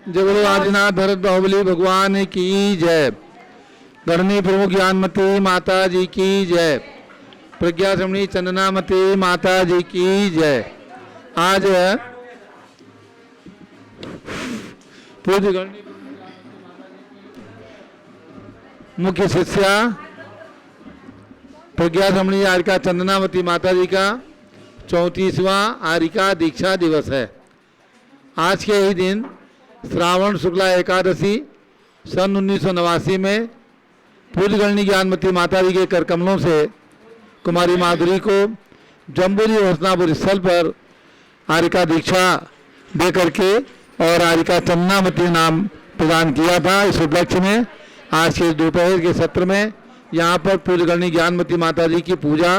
जय बोलो आदिनाथ भरत बाहुबली भगवान की जय। गणनी प्रमुख ज्ञानमती माता जी की जय। प्रज्ञा श्रमणी चंदनामती माता जी की जय। आज पूज्य गणनी मुख्य शिष्या प्रज्ञा श्रमणी आरिका चंदनावती माता जी का 34वां आरिका दीक्षा दिवस है। आज के ही दिन श्रावण शुक्ला एकादशी सन 1989 में पूज्य गणनी ज्ञानमती माता जी के कर कमलों से कुमारी माधुरी को जम्बूरी हसनापुर स्थल पर आरिका दीक्षा दे करके और आरिका चंदनावती नाम प्रदान किया था। इस उपलक्ष्य में आज के दोपहर के सत्र में यहाँ पर पूज्य गणनी ज्ञानमती माता जी की पूजा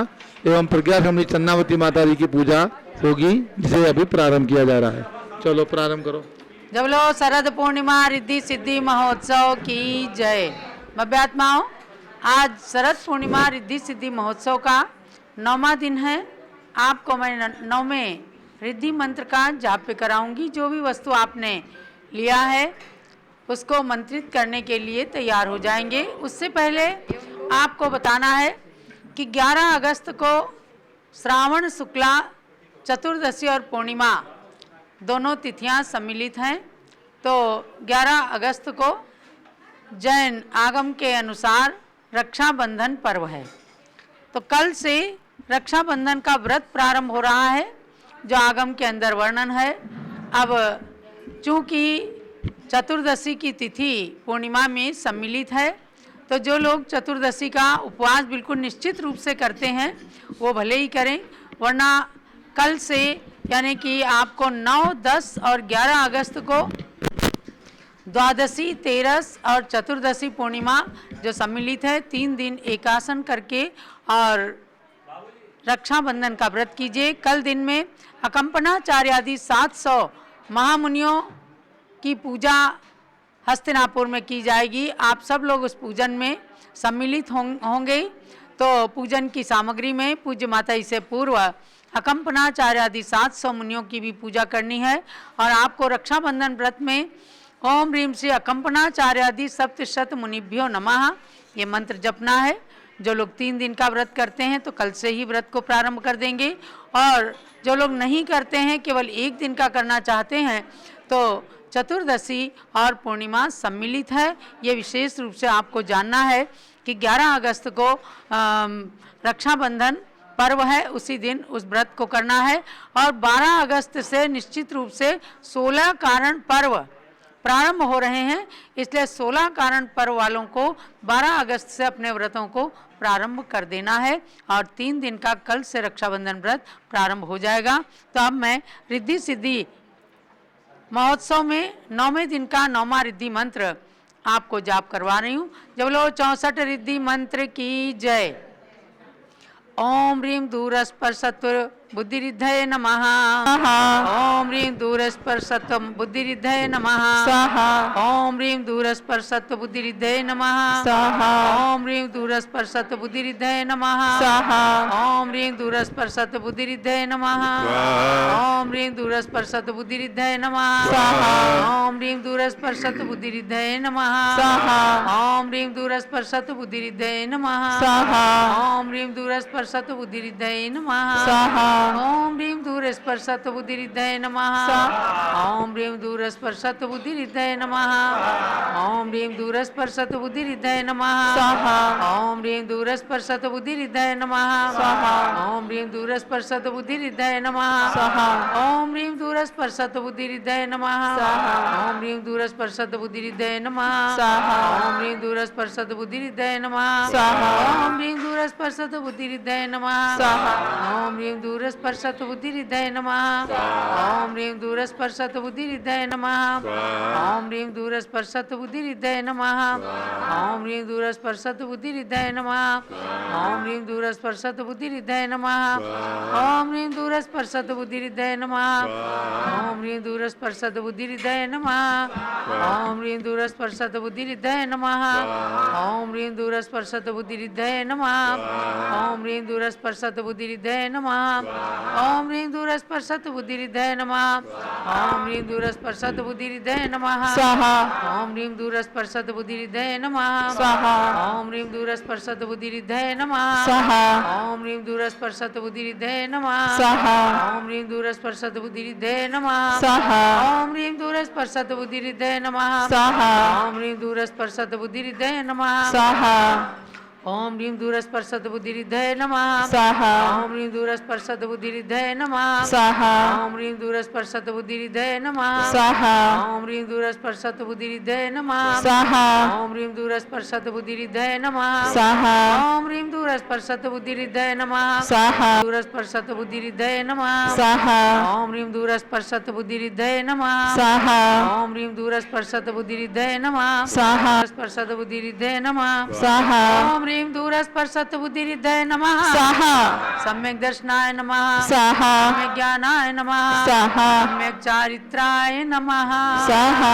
एवं प्रज्ञा श्रमणी चंदनावती माता जी की पूजा होगी, जिसे अभी प्रारंभ किया जा रहा है। चलो प्रारंभ करो। जब लो शरद पूर्णिमा रिद्धि सिद्धि महोत्सव की जय। भव्यात्माओं, आज शरद पूर्णिमा रिद्धि सिद्धि महोत्सव का 9वां दिन है। आपको मैं 9वें रिद्धि मंत्र का जाप कराऊंगी। जो भी वस्तु आपने लिया है उसको मंत्रित करने के लिए तैयार हो जाएंगे। उससे पहले आपको बताना है कि 11 अगस्त को श्रावण शुक्ला चतुर्दशी और पूर्णिमा दोनों तिथियां सम्मिलित हैं। तो 11 अगस्त को जैन आगम के अनुसार रक्षाबंधन पर्व है। तो कल से रक्षाबंधन का व्रत प्रारंभ हो रहा है, जो आगम के अंदर वर्णन है। अब चूंकि चतुर्दशी की तिथि पूर्णिमा में सम्मिलित है, तो जो लोग चतुर्दशी का उपवास बिल्कुल निश्चित रूप से करते हैं वो भले ही करें, वरना कल से यानी कि आपको 9, 10 और 11 अगस्त को द्वादशी, तेरस और चतुर्दशी पूर्णिमा जो सम्मिलित है, 3 दिन एकासन करके और रक्षाबंधन का व्रत कीजिए। कल दिन में अकंपनाचार्य आदि 700 महामुनियों की पूजा हस्तिनापुर में की जाएगी। आप सब लोग उस पूजन में सम्मिलित होंगे। तो पूजन की सामग्री में पूज्य माता जी से पूर्व अकंपनाचार्य आदि 700 मुनियों की भी पूजा करनी है। और आपको रक्षाबंधन व्रत में ओम ह्रीम श्री अकंपनाचार्य आदि सप्तशत मुनिभ्यो नमः ये मंत्र जपना है। जो लोग 3 दिन का व्रत करते हैं तो कल से ही व्रत को प्रारंभ कर देंगे, और जो लोग नहीं करते हैं, केवल 1 दिन का करना चाहते हैं, तो चतुर्दशी और पूर्णिमा सम्मिलित है। ये विशेष रूप से आपको जानना है कि 11 अगस्त को रक्षाबंधन पर्व है, उसी दिन उस व्रत को करना है। और 12 अगस्त से निश्चित रूप से 16 कारण पर्व प्रारंभ हो रहे हैं, इसलिए 16 कारण पर्व वालों को 12 अगस्त से अपने व्रतों को प्रारंभ कर देना है। और 3 दिन का कल से रक्षाबंधन व्रत प्रारंभ हो जाएगा। तो अब मैं रिद्धि सिद्धि महोत्सव में 9वें दिन का 9वां रिद्धि मंत्र आपको जाप करवा रही हूँ। जब लो 64 रिद्धि मंत्र की जय। ओम ह्रीम दूरस्पर्शत्व बुद्धिरिद्धये नमः। ओम ह्रीम दूरस्पर्शत्व बुद्धिरिद्धये नमः। ओम ह्रीम दूरस्पर्शत्व बुद्धिरिद्धये नमः। ओम ह्रीम दूरस्पर्शत्व बुद्धिरिद्धये नमः। ओम ह्रीम दूरस्पर्शत्व बुद्धिरिद्धये नमः। ओम ह्रीम दूरस्पर्शत्व बुद्धिरिद्धये नमः। ओम ह्रीम दूरस्पर्शत्व बुद्धिरिद्धये नमः। ओम ह्रीम दूरस्पर्शत्व बुद्धिरिद्धये नमः। ओम ह्रीम दूरस्पर्शत्व बुद्धिरिद्धये नमः। ओम ह्रीम दूरस्पर्शत्व बुद्धिरिद्धये नमः। ओम ह्रीम दूरस्पर्शत्व बुद्धिरिद्धये नमः। ओम ह्रीम दूरस्पर्शत्व बुद्धिरिद्धये नमः। ओम ह्रीम दूरस्पर्शत्व बुद्धिरिद्धये नमः। ओम ह्रीम दूरस्पर्शत्व बुद्धिरिद्धये नमः। ओम ह्रीम दूरस्पर्शत्व बुद्धिरिद्धये नमः। ओम ह्रीम दूरस्पर्शत्व बुद्धिरिद्धये नमः। ओम ह्रीम दूरस्पर्शत्व बुद्धिरिद्धये नमः। ओम ह्रीम दूरस्पर्शत्व बुद्धिरिद्धये नमः। ओम ह्रीम दूरस्पर्शत्व बुद्धिरिद्धये नमः। ओम ह्रीम दूरस्पर्शत्व बुद्धिरिद्धये नमः। ओम ह्रीम दूरस्पर्शत्व बुद्धिरिद्धये नमः। ओम ह्रीम दूरस्पर्शत्व बुद्धिरिद्धये नमः। ओम ह्रीम दूरस्पर्शत्व बुद्धिरिद्धये नमः। ओम ह्रीम दूरस्पर्शत्व बुद्धिरिद्धये नमः। ओम ह्रीम दूरस्पर्शत्व बुद्धिरिद्धये नमः। ओम ह्रीम दूरस्पर्शत्व बुद्धिरिद्धये नमः। ओम ह्रीम दूरस्पर्शत्व बुद्धिरिद्धये नमः। ओम ह्रीम दूरस्पर्शत्व बुद्धिरिद्धये नमः। नमः। ओम ह्रीं दूरस्पर्शत बुद्धिरिद्धये नमः। ओम ह्रीं दूरस्पर्शत बुद्धिरिद्धये नमः। स्वाहा ओम ह्रीं दूरस्पर्शत बुद्धिरिद्धये नमः। स्वाहा ओम ह्रीं दूरस्पर्शत बुद्धिरिद्धये नमः। स्वाहा ओम ह्रीं दूरस्पर्शत बुद्धिरिद्धये नमः। स्वाहा ओम ह्रीं दूरस्पर्शत बुद्धिरिद्धये नमः। स्वाहा ओम ह्रीं दूरस्पर्शत बुद्धिरिद्धये नमः। स्वाहा ओम ह्रीं दूरस्पर्शत बुद्धिरिद्धये नमः। स्वाहा ओम ह्रीं दूरस्पर्शत बुद्धिरिद्धये नमः। स्वाहा ओम ह्रीं दूरस्पर्शत बुद्धिरिद्धये नमः। स्वाहा ओम ह्रीं दूरस्पर्शत बुद्धिरिद्धये नमः। स्वाहा ओम ह्रीं दूरस्पर्शत बुद्धिरिद्धये नमः। स्वाहा ओम ह्रीं दूरस्पर्शत बुद्धिरिद्धये नमः। स्वाहा ओम ह्रीं दूरस्पर्शत बुद्धिरिद्धये नमः। स्वाहा दूरस्पर्शत बुद्धिरिद्धये नमः। स्वाहा ओम ह्रीं दूरस्पर्शत बुद्धिरिद्धये नमः। स्वाहा ओम ह्रीं दूरस्पर्शत बुद्धिरिद्धये नमः। स्वाहा स्पर्शत बुद्धिरिद्धये नमः। स्वाहा ओम ह्रीं दूरस्पर्शत बुद्धिरिद्धये नमः। स्वाहा सम्यक् दर्शनाय नमः। स्वाहा सम्यक् ज्ञानाय नमः। स्वाहा सम्यक् चारित्राय नमः। स्वाहा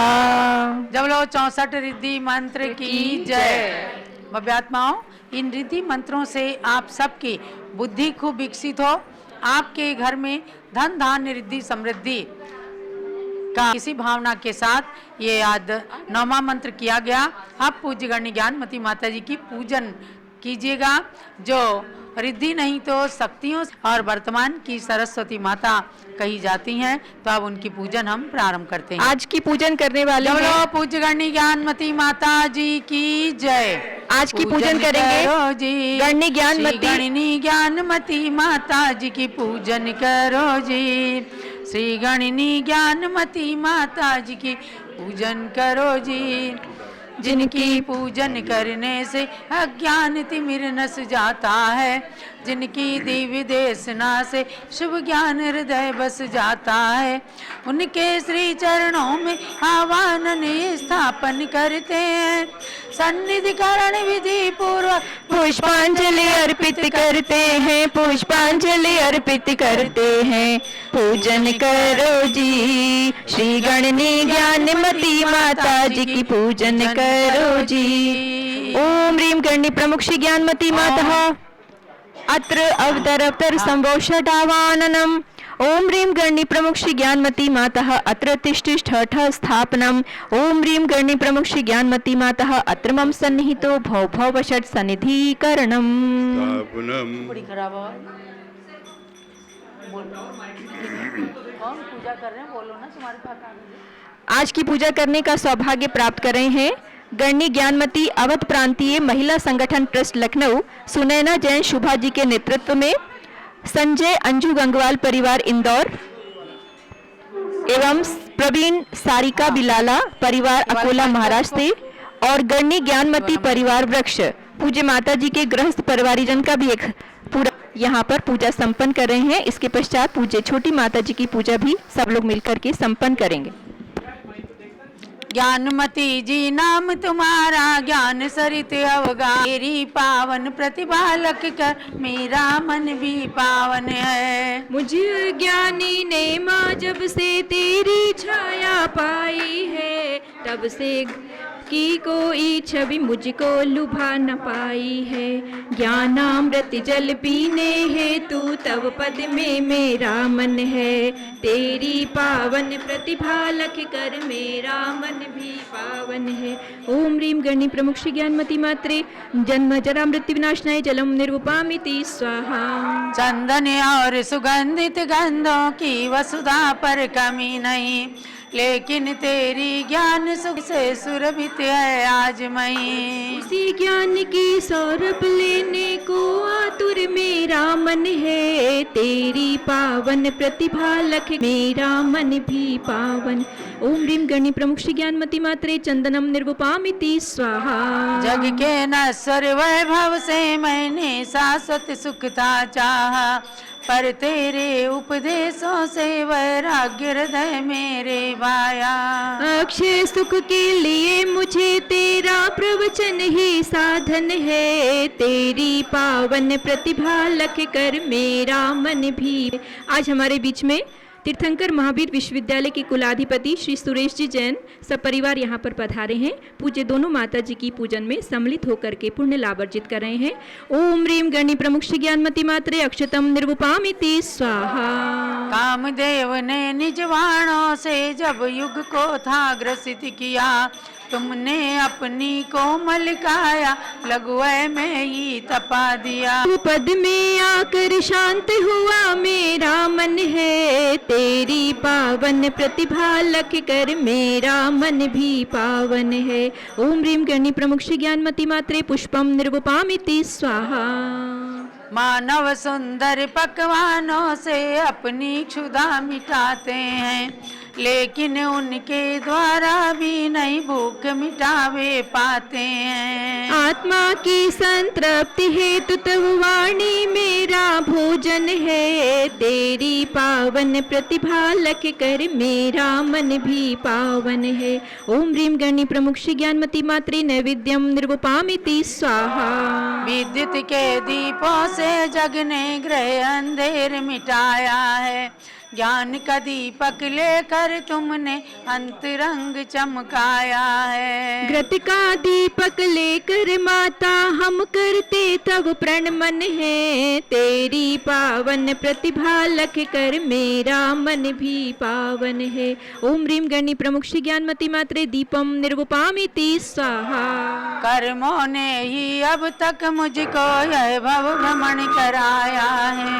जब लो 64 रिद्धि मंत्र की जय। भव्यात्माओं, इन रिद्धि मंत्रों से आप सबकी बुद्धि खूब विकसित हो। आपके घर में धन धान्य रिद्धि समृद्धि का इसी भावना के साथ ये आज 9वां मंत्र किया गया। अब पूज्य गण्य ज्ञानमती माता जी की पूजन कीजिएगा, जो रिद्धि नहीं तो शक्तियों और वर्तमान की सरस्वती माता कही जाती हैं। तो अब उनकी पूजन हम प्रारंभ करते हैं। आज की पूजन करने वाले बोलो हैं। पूज्य गण्य ज्ञानमती माता जी की जय। आज की पूजन करेंगे करो जी गण्य ज्ञानमती गणनी ज्ञानमती माता जी की पूजन करो जी। श्री गणनी ज्ञानमती माता जी की पूजन करो जी। जिनकी पूजन करने से अज्ञान तिमिर नस जाता है। जिनकी दिव्य देशना से शुभ ज्ञान हृदय बस जाता है। उनके श्री चरणों में आह्वान स्थापन करते हैं। सन्निधि करण विधि पूर्वक पुष्पांजलि अर्पित करते हैं। पुष्पांजलि अर्पित करते हैं। पूजन करो जी श्री गणनी ज्ञानमती माता जी की पूजन करो जी। ओम ह्रीं गण्य प्रमुख श्री ज्ञानमती माता अत्र अवतरतर संभोषडावाननम्। ओम ह्रीं गण्य प्रमुख श्री ज्ञानमती माता अत्र तिष्ठिष्ठ स्थापनम्। ओम ह्रीं गण्य प्रमुख श्री ज्ञानमती माता अत्र मम सन्निहितो भव भव षट् सन्निधिकरणम्। बड़ी खराब आवाज। कौन पूजा कर रहे हैं? बोलो ना, तुम्हारे पास आ गए। आज की पूजा करने का सौभाग्य प्राप्त कर रहे हैं गण्य ज्ञानमती अवध प्रांतीय महिला संगठन ट्रस्ट लखनऊ सुनैना जैन शुभा जी के नेतृत्व में, संजय अंजू गंगवाल परिवार इंदौर एवं प्रवीण सारिका बिलाला परिवार अकोला महाराष्ट्र से, और गण्य ज्ञानमती परिवार वृक्ष पूज्य माता जी के गृहस्थ परिवारीजन का भी एक पूरा यहाँ पर पूजा संपन्न कर रहे हैं। इसके पश्चात पूज्य छोटी माता जी की पूजा भी सब लोग मिलकर के संपन्न करेंगे। ज्ञानमती जी नाम तुम्हारा ज्ञान सरित अवगा। तेरी पावन प्रतिभा लख कर मेरा मन भी पावन है। मुझे ज्ञानी ने माँ जब से तेरी छाया पाई है, तब से की कोई छवि मुझको लुभा न पाई है। ज्ञानामृत जल पीने हेतु तव पद में मेरा मन है। तेरी पावन प्रतिभा लख कर मेरा मन भी पावन है। ओम ह्रीं गण्य प्रमुख श्री ज्ञानमती मात्रे जन्म जरा मृत्यु विनाशनाय जलम निर्वपामिति स्वाहा। चंदन और सुगंधित गंधों की वसुधा पर कमी नहीं, लेकिन तेरी ज्ञान सुख से सुरभित है आज मई। उसी ज्ञान की सौरभ लेने को आतुर मेरा मन है। तेरी पावन प्रतिभा लख मेरा मन भी पावन। ओम ह्रीं गण्य प्रमुख श्री ज्ञानमती मात्रे चंदनम निर्वपामिति स्वाहा। जग के नश्वर वैभव से मैंने शाश्वत सुखता चाहा, पर तेरे उपदेशों से वैराग्य हृदय मेरे भाया। अक्षय सुख के लिए मुझे तेरा प्रवचन ही साधन है। तेरी पावन प्रतिभा लख कर मेरा मन भी। आज हमारे बीच में तीर्थंकर महावीर विश्वविद्यालय के कुलाधिपति श्री सुरेश जी जैन सब परिवार यहाँ पर पधारे हैं। पूज्य दोनों माता जी की पूजन में सम्मिलित होकर के पुण्य लाभ अर्जित कर रहे हैं। ओम ह्रीम गणी प्रमुख श्री ज्ञानमती मात्रे अक्षतम निर्वपामिति स्वाहा। कामदेव ने निज बाणों से जब युग को था ग्रसित किया, तुमने अपनी कोमल काया लघुवय में ही तपा दिया। पद में आकर शांत हुआ मेरा मन है, तेरी पावन प्रतिभा लख कर मेरा मन भी पावन है। ओम ह्रीम गणी प्रमुख श्री ज्ञानमती मात्रे पुष्पम निर्वपामिति स्वाहा। मानव सुंदर पकवानों से अपनी क्षुधा मिटाते हैं, लेकिन उनके द्वारा भी नहीं भूख मिटावे पाते हैं। आत्मा की संतृप्ति हेतु तव वाणी मेरा भोजन है, तेरी पावन प्रतिभा लख कर मेरा मन भी पावन है। ओम ह्रीम गणी प्रमुख श्री ज्ञानमती मात्रे नैवेद्यम निर्वपामिति स्वाहा। विद्युत के दीपों से जग ने ग्रह अंधेर मिटाया है, ज्ञान का दीपक लेकर तुमने अंतरंग चमकाया है। घृत का दीपक लेकर माता हम करते तब प्रणमन है, तेरी पावन प्रतिभा लख कर मेरा मन भी पावन है। ओम ह्रीम गणी प्रमुख श्री ज्ञानमती मात्रे दीपम निर्वपामिति स्वाहा। कर्मों ने ही अब तक मुझको यह भव भ्रमण कराया है,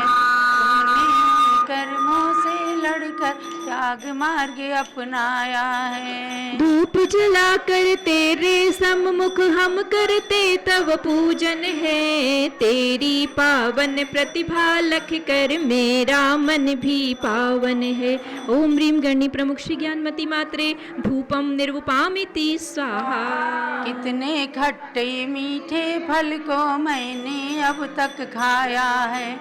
कर्मों से लड़कर त्याग मार्ग अपनाया है। धूप जला कर तेरे सम्मुख हम करते तव पूजन है, तेरी पावन प्रतिभा लख कर मेरा मन भी पावन है। ओम ह्रीम गणी प्रमुख श्री ज्ञानमती मात्रे धूपम निर्वपामिति स्वाहा। कितने खट्टे मीठे फल को मैंने अब तक खाया है,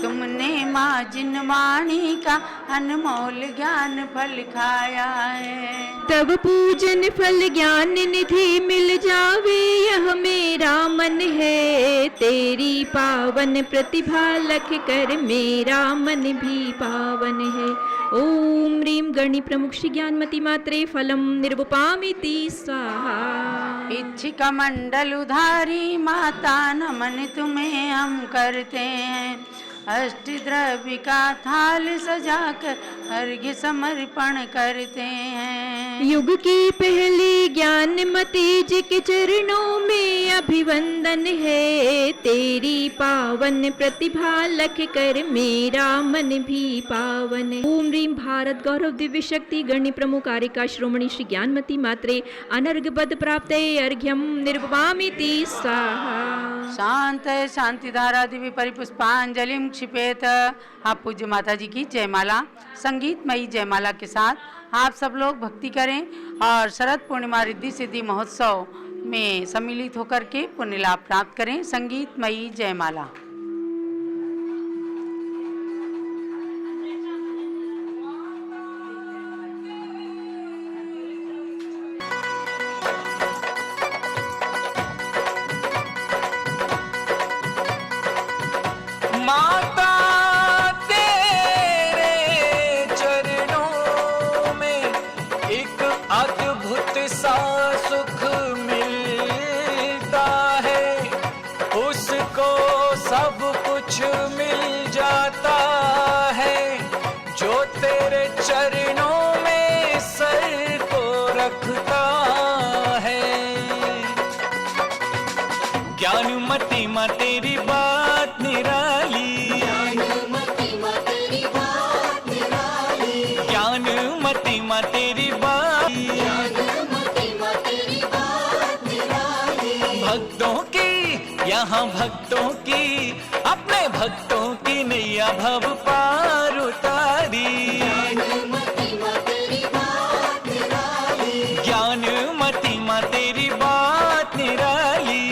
तुमने माँ जिनवाणी का अनमोल ज्ञान फल खाया है। तब पूजन फल ज्ञान निधि मिल जावे यह मेरा मन है, तेरी पावन प्रतिभा लख कर मेरा मन भी पावन है। ओम ह्रीम गणी प्रमुख श्री ज्ञानमती मात्रे फलम निर्वपामिति स्वाहा। इच्छिका मंडल उधारी माता नमन तुम्हें हम करते हैं, अष्ट द्रव्य का थाल सजाकर अर्घ्य समर्पण करते हैं। युग की पहली ज्ञानमती जी के चरणों में अभिवंदन है, तेरी पावन प्रतिभा लख कर मेरा मन भी पावन है। ओम ह्रीम भारत गौरव दिव्य शक्ति गणी प्रमुख कारिका श्रोमणी श्री ज्ञानमती मात्रे अनर्घबद्ध प्राप्ते अर्घ्यम निर्वपामिति स्वाहा। शांत शांति धारा दिव्य परिपुष्पांजलिम क्षिपेत। आप पूज्य माता जी की जयमाला संगीतमयी जयमाला के साथ आप सब लोग भक्ति करें और शरद पूर्णिमा रिद्धि सिद्धि महोत्सव में सम्मिलित होकर के पुण्य लाभ प्राप्त करें। संगीतमयी जयमाला। माता तेरे चरणों में एक अद्भुत सा सुख मिलता है, उसको सब कुछ मिल जाता है, जो तेरे चरणों में सर को रखता है। ज्ञानमती माँ तेरी बात निराली, ज्ञानमती माँ तेरी बात निराली, ज्ञानमती माँ तेरी बात, ज्ञानमती माँ तेरी बात निराली। भक्तों की यहाँ भक्तों की अपने भक्तों की नैया भव पार उतारी, ज्ञानमती माँ तेरी बात निराली, ज्ञानमती माँ तेरी बात निराली।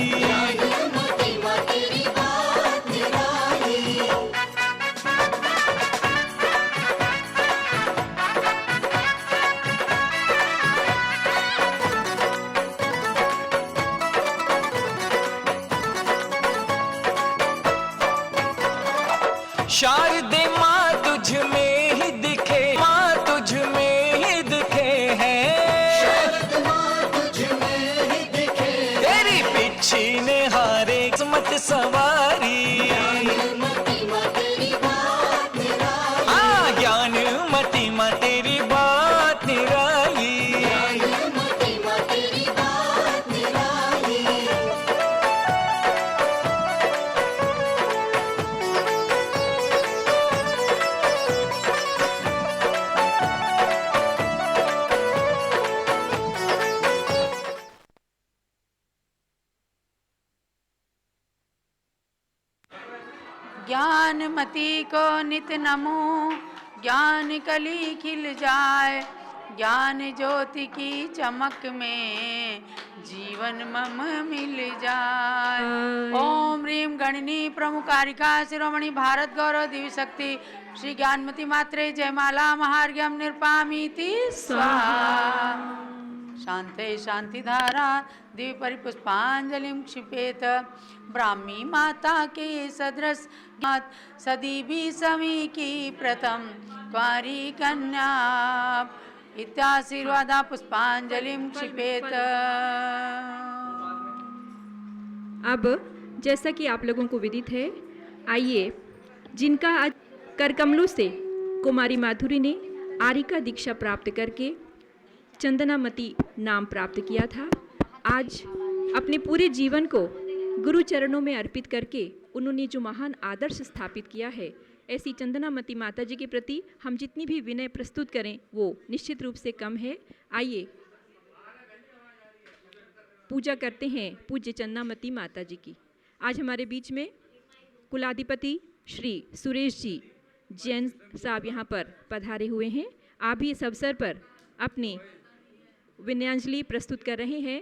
शारदे माँ ज्ञानमती को नित नमो, ज्ञान कली खिल जाए, ज्ञान ज्योति की चमक में जीवन मम मिल जाए। ओम ह्रीम गणनी प्रमुखारिका शिरोमणि भारत गौरव दिव्य शक्ति श्री ज्ञानमती मात्रे जयमाला महार्घ्यम निर्पामीति स्वाहा। शांते शांति धारा दिव्य परिपुष्पांजलिं क्षिपेत, ब्राह्मी माता के सदृश सदी भी समी की प्रथम त्वारी कन्या, इत्याशीर्वादा पुष्पांजलिं क्षिपेत। अब जैसा कि आप लोगों को विदित है, आइए जिनका आज करकमलों से कुमारी माधुरी ने आरिका दीक्षा प्राप्त करके चंदनामती नाम प्राप्त किया था, आज अपने पूरे जीवन को गुरु चरणों में अर्पित करके उन्होंने जो महान आदर्श स्थापित किया है, ऐसी चंदनामती माता जी के प्रति हम जितनी भी विनय प्रस्तुत करें वो निश्चित रूप से कम है। आइए पूजा करते हैं पूज्य चंदनामती माता जी की। आज हमारे बीच में कुलाधिपति श्री सुरेश जी जैन साहब यहाँ पर पधारे हुए हैं। आप भी इस अवसर पर अपनी विनयांजलि प्रस्तुत कर रहे हैं।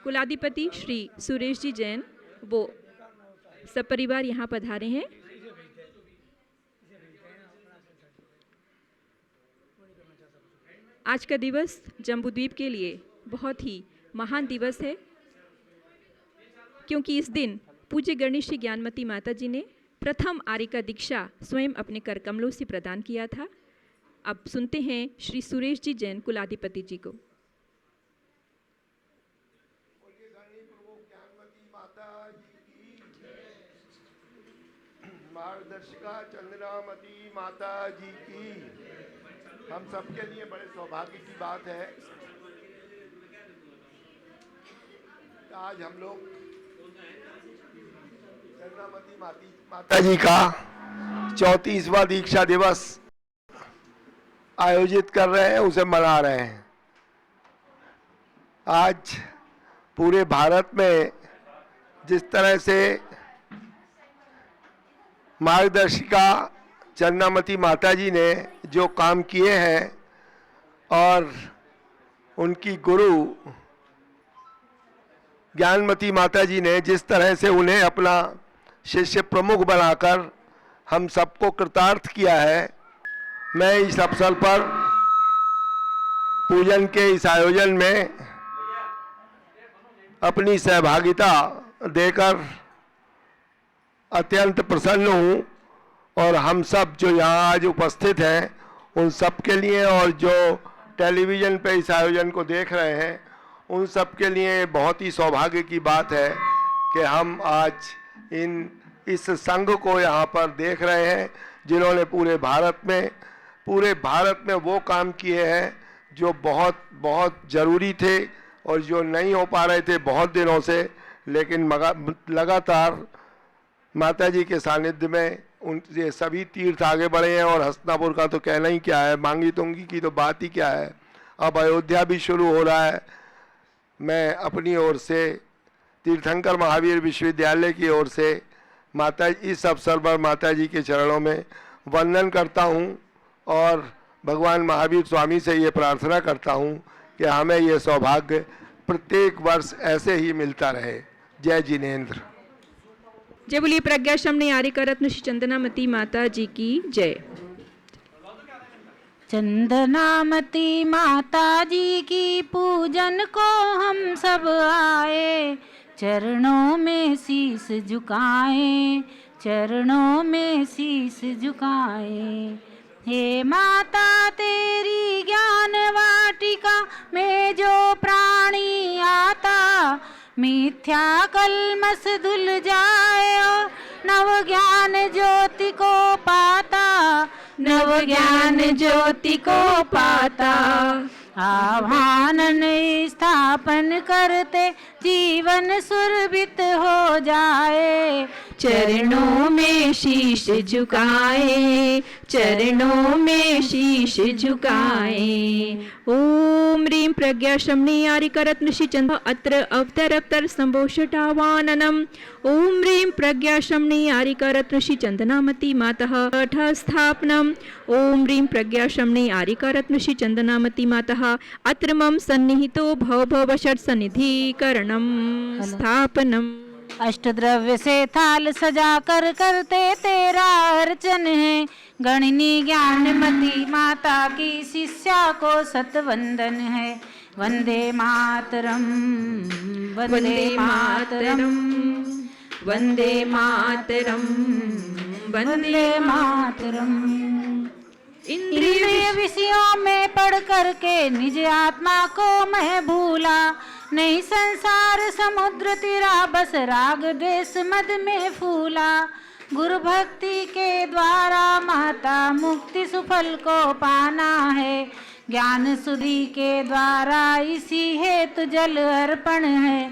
कुलाधिपति श्री सुरेश जी जैन वो सपरिवार यहाँ पधारे हैं। आज का दिवस जम्बूद्वीप के लिए बहुत ही महान दिवस है, क्योंकि इस दिन पूज्य गणेश श्री ज्ञानमती माता जी ने प्रथम आरिका दीक्षा स्वयं अपने करकमलों से प्रदान किया था। अब सुनते हैं श्री सुरेश जी जैन कुलाधिपति जी को। मार्गदर्शिका चंद्रामती माता जी की। हम सबके लिए बड़े सौभाग्य की बात है, आज हम लोग चंद्रामती माता जी का 34वां दीक्षा दिवस आयोजित कर रहे हैं, उसे मना रहे हैं। आज पूरे भारत में जिस तरह से मार्गदर्शिका चंद्रामती माता जी ने जो काम किए हैं और उनकी गुरु ज्ञानमती माता जी ने जिस तरह से उन्हें अपना शिष्य प्रमुख बनाकर हम सबको कृतार्थ किया है, मैं इस अवसर पर पूजन के इस आयोजन में अपनी सहभागिता देकर अत्यंत प्रसन्न हूँ। और हम सब जो यहाँ आज उपस्थित हैं उन सब के लिए, और जो टेलीविज़न पे इस आयोजन को देख रहे हैं उन सब के लिए बहुत ही सौभाग्य की बात है कि हम आज इस संघ को यहाँ पर देख रहे हैं, जिन्होंने पूरे भारत में वो काम किए हैं जो बहुत बहुत ज़रूरी थे और जो नहीं हो पा रहे थे बहुत दिनों से, लेकिन लगातार माता जी के सानिध्य में ये सभी तीर्थ आगे बढ़े हैं। और हस्तिनापुर का तो कहना ही क्या है, मांगी तुंगी की तो बात ही क्या है, अब अयोध्या भी शुरू हो रहा है। मैं अपनी ओर से तीर्थंकर महावीर विश्वविद्यालय की ओर से इस अवसर पर माता जी के चरणों में वंदन करता हूँ और भगवान महावीर स्वामी से ये प्रार्थना करता हूँ कि हमें ये सौभाग्य प्रत्येक वर्ष ऐसे ही मिलता रहे। जय जिनेन्द्र। जय बोलिए प्रज्ञा शमनी आरिका रत्न श्री चंदनामती माता जी की जय। चंदनामती माता जी की पूजन को हम सब आए, चरणों में शीश झुकाएं, चरणों में शीश झुकाएं। हे माता तेरी ज्ञान वाटिका में जो प्राणी आता, मिथ्या कलमस धुल जाए और नव ज्ञान ज्योति को पाता, नव ज्ञान ज्योति को पाता। आह्वान स्थापन करते जीवन सुरभित हो जाए, चरणों में शीश झुकाए, चरणों में शीश झुकाए। ओम ह्रीं प्रज्ञा शमनी आरिकरत ऋषिचंद अत्र अवतर संभोषटावाननम। ओम ह्रीं प्रज्ञा शमनी आरिकरत ऋषिचंदनामती मातः अठ स्थापनम। ओम ह्रीं प्रज्ञा शमनी आरिकरत ऋषिचंदनामती मातः अत्र मम सन्निहितो भव षट सन्निधिकरणम स्थापनम। अष्टद्रव्य से थाल सजा कर करते तेरा अर्चन है। गणनी ज्ञानमती माता की शिष्या को सतवंदन है। वंदे मातरम वंदे मातरम वंदे मातरम वंदे मातरम। इंद्रिय विषयों में पढ़ करके निज आत्मा को मैं भूला। नहीं संसार समुद्र तेरा बस राग द्वेष मद में फूला। गुरु भक्ति के द्वारा माता मुक्ति सुफल को पाना है। ज्ञान सुधि के द्वारा इसी हेतु जल अर्पण है।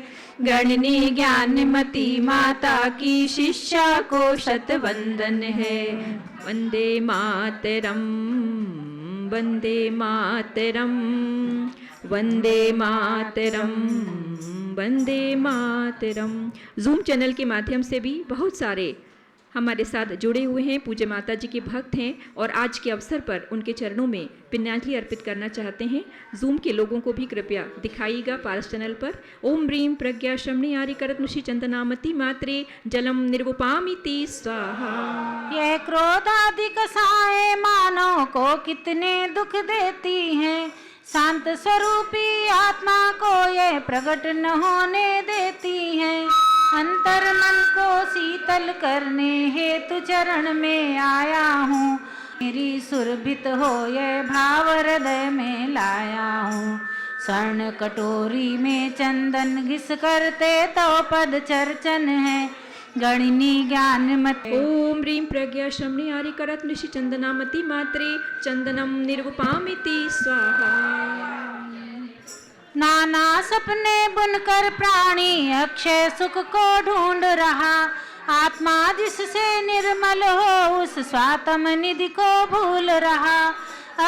गणनी ज्ञानमती माता की शिष्या को शतवंदन है। वंदे मातरम वंदे मातरम वंदे मातरम वंदे मातरम। जूम चैनल के माध्यम से भी बहुत सारे हमारे साथ जुड़े हुए हैं, पूज्य माता जी के भक्त हैं और आज के अवसर पर उनके चरणों में पुण्यांजलि अर्पित करना चाहते हैं। जूम के लोगों को भी कृपया दिखाइएगा पारस चैनल पर। ओम ह्रीं प्रज्ञा शमनी आरिकरत ऋषि चंदनामती मात्रे जलम निर्वपामिति स्वाहा। यह क्रोधादि कसाएं मानव को कितने दुख देती हैं। शांत स्वरूपी आत्मा को यह प्रकट न होने देती हैं। अंतर मन को शीतल करने हेतु चरण में आया हूँ। मेरी सुरभित हो यह भाव हृदय में लाया हूँ। स्वर्ण कटोरी में चंदन घिस करते तो पद चर्चन है। गणनी ज्ञानमती ओम ह्रीं प्रज्ञा शमनी आरिकरत ऋषि चंदनामती मात्रे चंदनम निर्वपामिति स्वाहा। नाना सपने बुनकर प्राणी अक्षय सुख को ढूंढ रहा। आत्मा जिससे निर्मल हो उस स्वातम निधि को भूल रहा।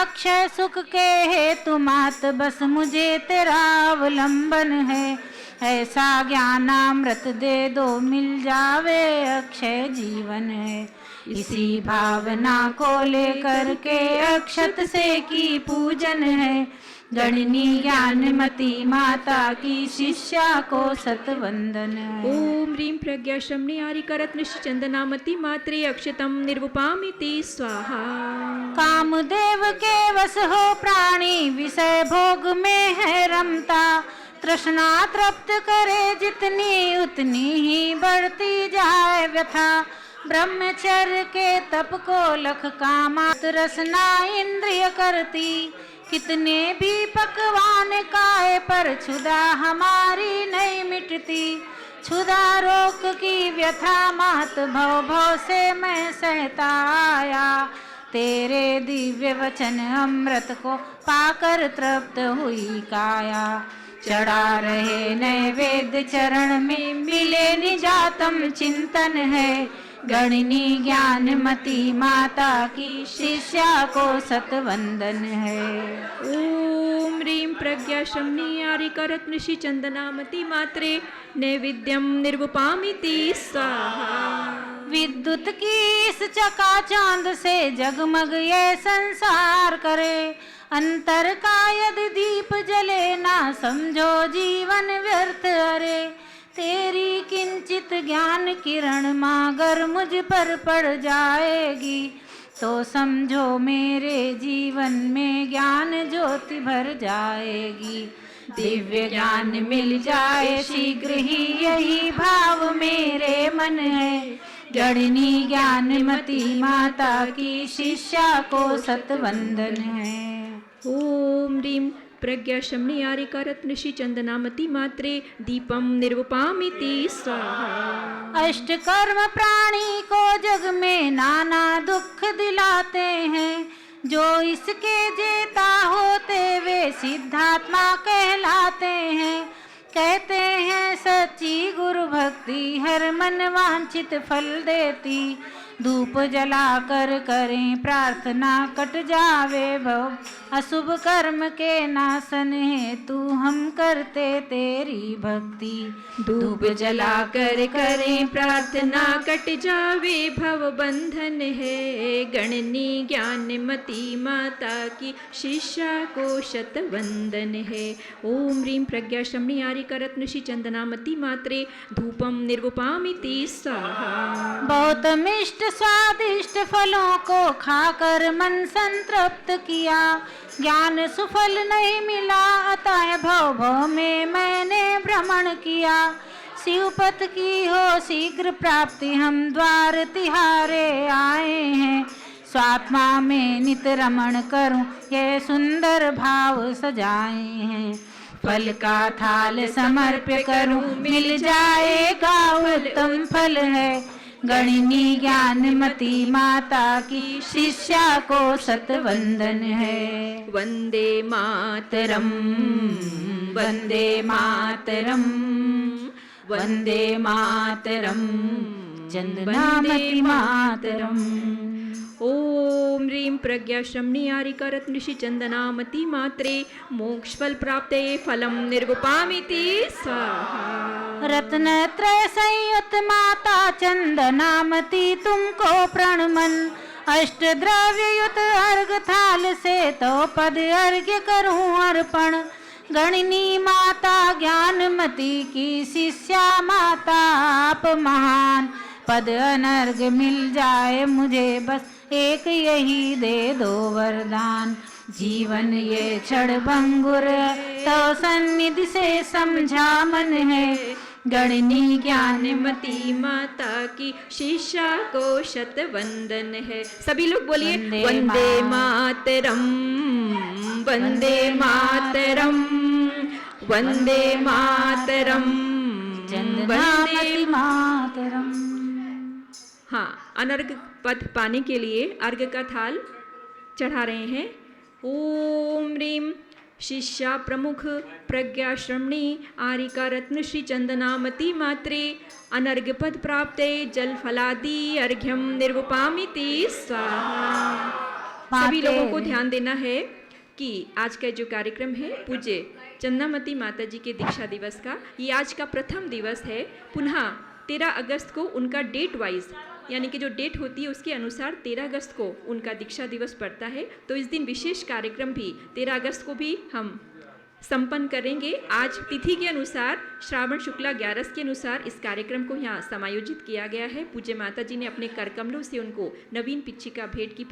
अक्षय सुख के हेतु मात बस मुझे तेरा अवलंबन है। ऐसा ज्ञानामृत दे दो मिल जावे अक्षय जीवन है। इसी भावना को लेकर के अक्षत से की पूजन है। गणनी ज्ञानमती माता की शिष्या को सतवंदन है। ओम ह्रीं प्रज्ञा शमनी आरिकरत ऋषि चंदनामती मात्रे अक्षतम निर्वपामिति स्वाहा। कामदेव के वश हो प्राणी विषय भोग में है रमता। तृष्णा तृप्त करे जितनी उतनी ही बढ़ती जाए व्यथा। ब्रह्मचर्य के तप को लख कामा रसना इंद्रिय करती। कितने भी पकवान खाए पर क्षुधा हमारी नहीं मिटती। क्षुधा रोग की व्यथा मात भव भव से मैं सहता आया। तेरे दिव्य वचन अमृत को पाकर तृप्त हुई काया। चढ़ा रहे नैवेद्य चरण में मिले निजातम चिंतन है। गणनी ज्ञानमती माता की शिष्या को सतवंदन है। ओम ह्रीं प्रज्ञा शमनी आरिकरत ऋषि चंदनामती मात्रे नैवेद्यम निर्वपामिति स्वाहा। विद्युत की इस चकाचौंध से जगमग ये संसार करे। अंतर का यदि दीप जले ना समझो जीवन व्यर्थ अरे। तेरी किंचित ज्ञान किरण मागर मुझ पर पड़ जाएगी। तो समझो मेरे जीवन में ज्ञान ज्योति भर जाएगी। दिव्य ज्ञान मिल जाए शीघ्र ही यही भाव मेरे मन है। गणनी ज्ञानमती माता की शिष्या को सतवंदन है। ओम ह्रीं प्रज्ञा शमनी आरिकरत ऋषि चंदनामती मात्रे दीपम निर्वपामिति स्वाहा। अष्ट कर्म प्राणी को जग में नाना दुख दिलाते हैं। जो इसके जेता होते वे सिद्धात्मा कहलाते हैं। कहते हैं सच्ची गुरु भक्ति हर मन वांछित फल देती। धूप जलाकर करें प्रार्थना, कट जावे भव अशुभ कर्म के नाशन हेतु हम करते तेरी भक्ति। धूप जलाकर करें प्रार्थना, कट जावे भव बंधन है। गणनी ज्ञानमती माता की शिष्या को शत वंदन है। ओम ह्रीं प्रज्ञा शमनी आरिका रत्नश्री चंदनामती मात्रे धूपम निर्वपामिति स्वाहा। बहुत मिष्ट स्वादिष्ट फलों को खाकर मन संतृप्त किया, ज्ञान सुफल नहीं मिला अतः भव भव में मैंने भ्रमण किया। शिवपथ की हो शीघ्र प्राप्ति, हम द्वार तिहारे आए हैं। स्वात्मा में नित रमण करूं, ये सुंदर भाव सजाए हैं। फल का थाल समर्प्य करूं, मिल जाएगा उत्तम फल है। गणिनी ज्ञानमती माता की शिष्या को सतवंदन है। वंदे मातरम, वंदे मातरम, वंदे मातरम, चंदनामती मातरम। ओम ह्रीं प्रज्ञा शमनी आरिका रत्नश्री चंदनामती मात्रे मोक्ष फल प्राप्ते फलम निर्वपामिति स्वाहा। रत्न त्रय संयुत माता चंदनामती तुमको प्रणमन, अष्ट द्रव्य युत अर्घ थाल से तो पद अर्घ्य करूं अर्पण। गणिनी माता ज्ञानमती की शिष्या माता आप महान, पद अनर्घ मिल जाए मुझे बस एक यही दे दो वरदान। जीवन ये क्षण भंगुर तो सन्निधि से समझा मन है। गणनी ज्ञानमती माता की शिष्या को शत वंदन है। सभी लोग बोलिए वंदे मातरम, वंदे मातरम, वंदे मातरम, चंदनामती मातरम। हाँ, अनर्घ पद पाने के लिए अर्घ का थाल चढ़ा रहे हैं। ओम ह्रीं शिष्या प्रमुख प्रज्ञा श्रमणी आरिका रत्नश्री चंदनामती मात्रे अनर्घ पद प्राप्ते जल फलादि अर्घ्यम निर्वपामिति स्वाहा। सभी लोगों को ध्यान देना है कि आज का जो कार्यक्रम है पूज्य चंदनामती माता जी के दीक्षा दिवस का, ये आज का प्रथम दिवस है। पुनः 13 अगस्त को उनका डेट वाइज यानी कि जो डेट होती है उसके अनुसार 13 अगस्त को उनका दीक्षा दिवस पड़ता है। तो इस दिन विशेष कार्यक्रम भी 13 अगस्त को भी हम संपन्न करेंगे। आज तिथि के अनुसार श्रावण शुक्ला 11 के अनुसार इस कार्यक्रम को यहाँ समायोजित किया गया है। पूज्य माता जी ने अपने कर कमलों से उनको नवीन पिच्छिका भेंट की।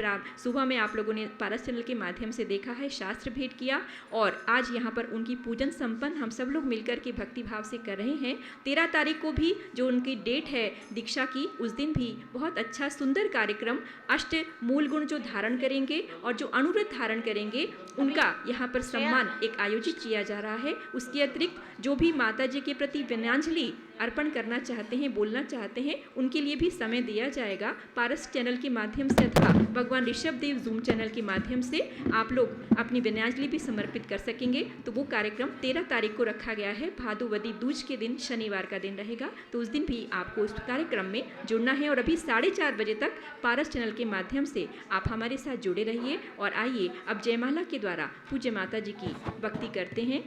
सुबह में आप लोगों ने पारस चैनल के माध्यम से देखा है, शास्त्र भेंट किया और आज यहाँ पर उनकी पूजन संपन्न हम सब लोग मिलकर के भक्ति भाव से कर रहे हैं। 13 तारीख को भी जो उनकी डेट है दीक्षा की, उस दिन भी बहुत अच्छा सुंदर कार्यक्रम अष्ट मूल गुण जो धारण करेंगे और जो अनुव्रत धारण करेंगे उनका यहाँ पर सम्मान एक आयोजित किया जा रहा है। उसके अतिरिक्त जो भी माता जी के प्रति विनयाञ्जलि अर्पण करना चाहते हैं, बोलना चाहते हैं, उनके लिए भी समय दिया जाएगा। पारस चैनल के माध्यम से अथवा भगवान ऋषभ देव जूम चैनल के माध्यम से आप लोग अपनी विनयाञ्जलि भी समर्पित कर सकेंगे। तो वो कार्यक्रम 13 तारीख को रखा गया है। भादुवदी दूज के दिन शनिवार का दिन रहेगा, तो उस दिन भी आपको उस कार्यक्रम में जुड़ना है। और अभी 4:30 बजे तक पारस चैनल के माध्यम से आप हमारे साथ जुड़े रहिए। और आइए अब जयमाला के द्वारा पूज्य माता जी की भक्ति करते हैं।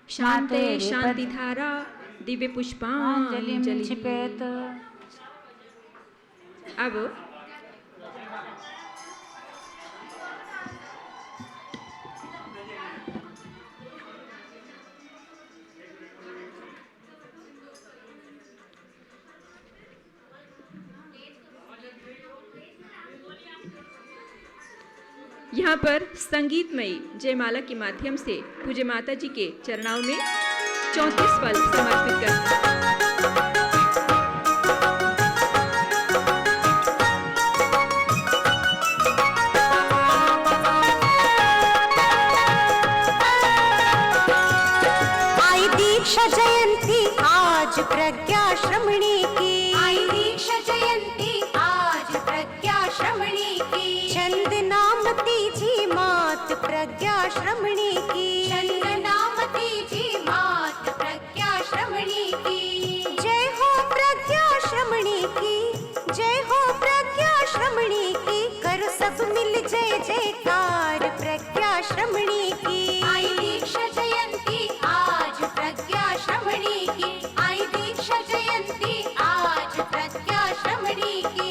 शांते शांति धारा दिव्य पुष्पांजलि छिपेत। अब यहाँ पर संगीतमयी जयमाला के माध्यम से पूज्य माता जी के चरणाओं में 34 फल समर्पित करते हैं। आई दीक्षा जयंती आज प्रज्ञा श्रमणी की, आई दीक्षा जयंती आज प्रज्ञा श्रमणी की। चंदनामती जी मात प्रज्ञा श्रमणी की, चंदनामती जी मात प्रज्ञा श्रमणी की। जय हो प्रज्ञा श्रमणी की, जय हो प्रज्ञा श्रमणी की। आई दीक्षा जयंती आज प्रज्ञा श्रमणी की। आई दीक्षा जयंती आज प्रज्ञा श्रमणी की।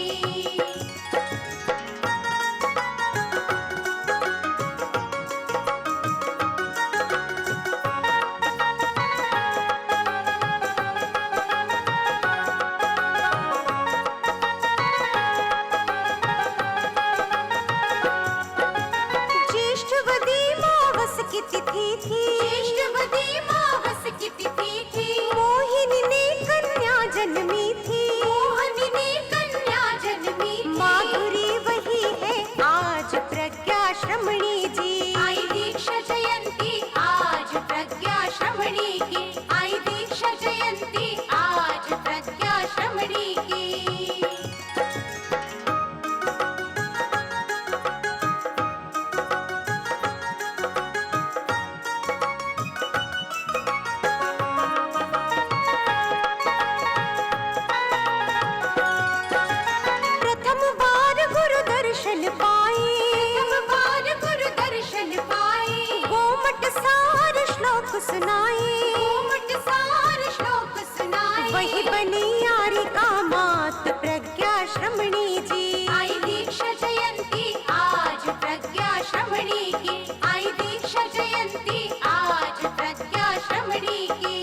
ज्येष्ठवदी मावस की तिथि थी। ज्येष्ठवदी मावस की तिथि थी। मोहिनी ने कन्या जन्मी थी। मोहिनी ने कन्या जन्मी थी। माधुरी वही है आज प्रज्ञा श्रमणी जी। आई दीक्षा जयंती आज प्रज्ञा श्रमणी की। आई दीक्षा जयंती आज प्रज्ञा श्रमणी की। प्रथम बार गुरु दर्शन पाए। प्रथम बार गुरु दर्शन पाए। गोमट सार श्लोक सुनाए। गोमट सार श्लोक सुनाए। वही बनी यारिका मात प्रज्ञा श्रमणी जी। आई दीक्षा जयंती आज प्रज्ञा श्रमणी की। आई दीक्षा जयंती आज प्रज्ञा श्रमणी की।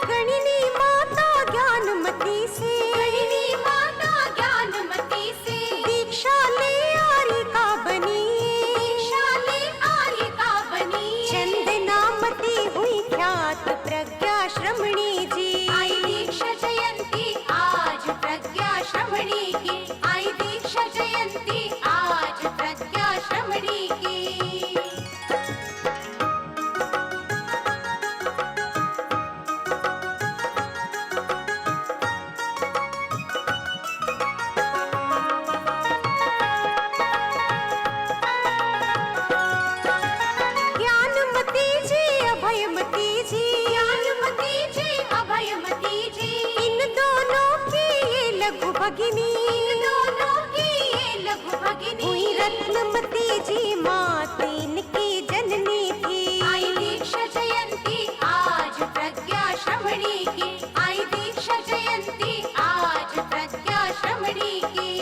गणिनी माता ज्ञानमती से। गणिनी माता ज्ञानमती से। दीक्षा ले आरिका बनी। दीक्षा ले आरिका बनी। चंदनामती हुई ख्यात प्रज्ञा श्रमणी जी। आई दीक्षा जयंती आज प्रज्ञा श्रमणी की। आई दीक्षा जयंती आज प्रज्ञा श्रमणी की। ज्ञानमती जी अभयमती जी। ज्ञानमती जी अभयमती जी। इन दोनों की ये लघु भगिनी। इन दोनों की ये लघु भगिनी। हुई रत्नमती जी मात इनकी जननी थी। आई दीक्षा जयंती आज प्रज्ञा श्रमणी की। आई दीक्षा जयंती आज प्रज्ञा श्रमणी की।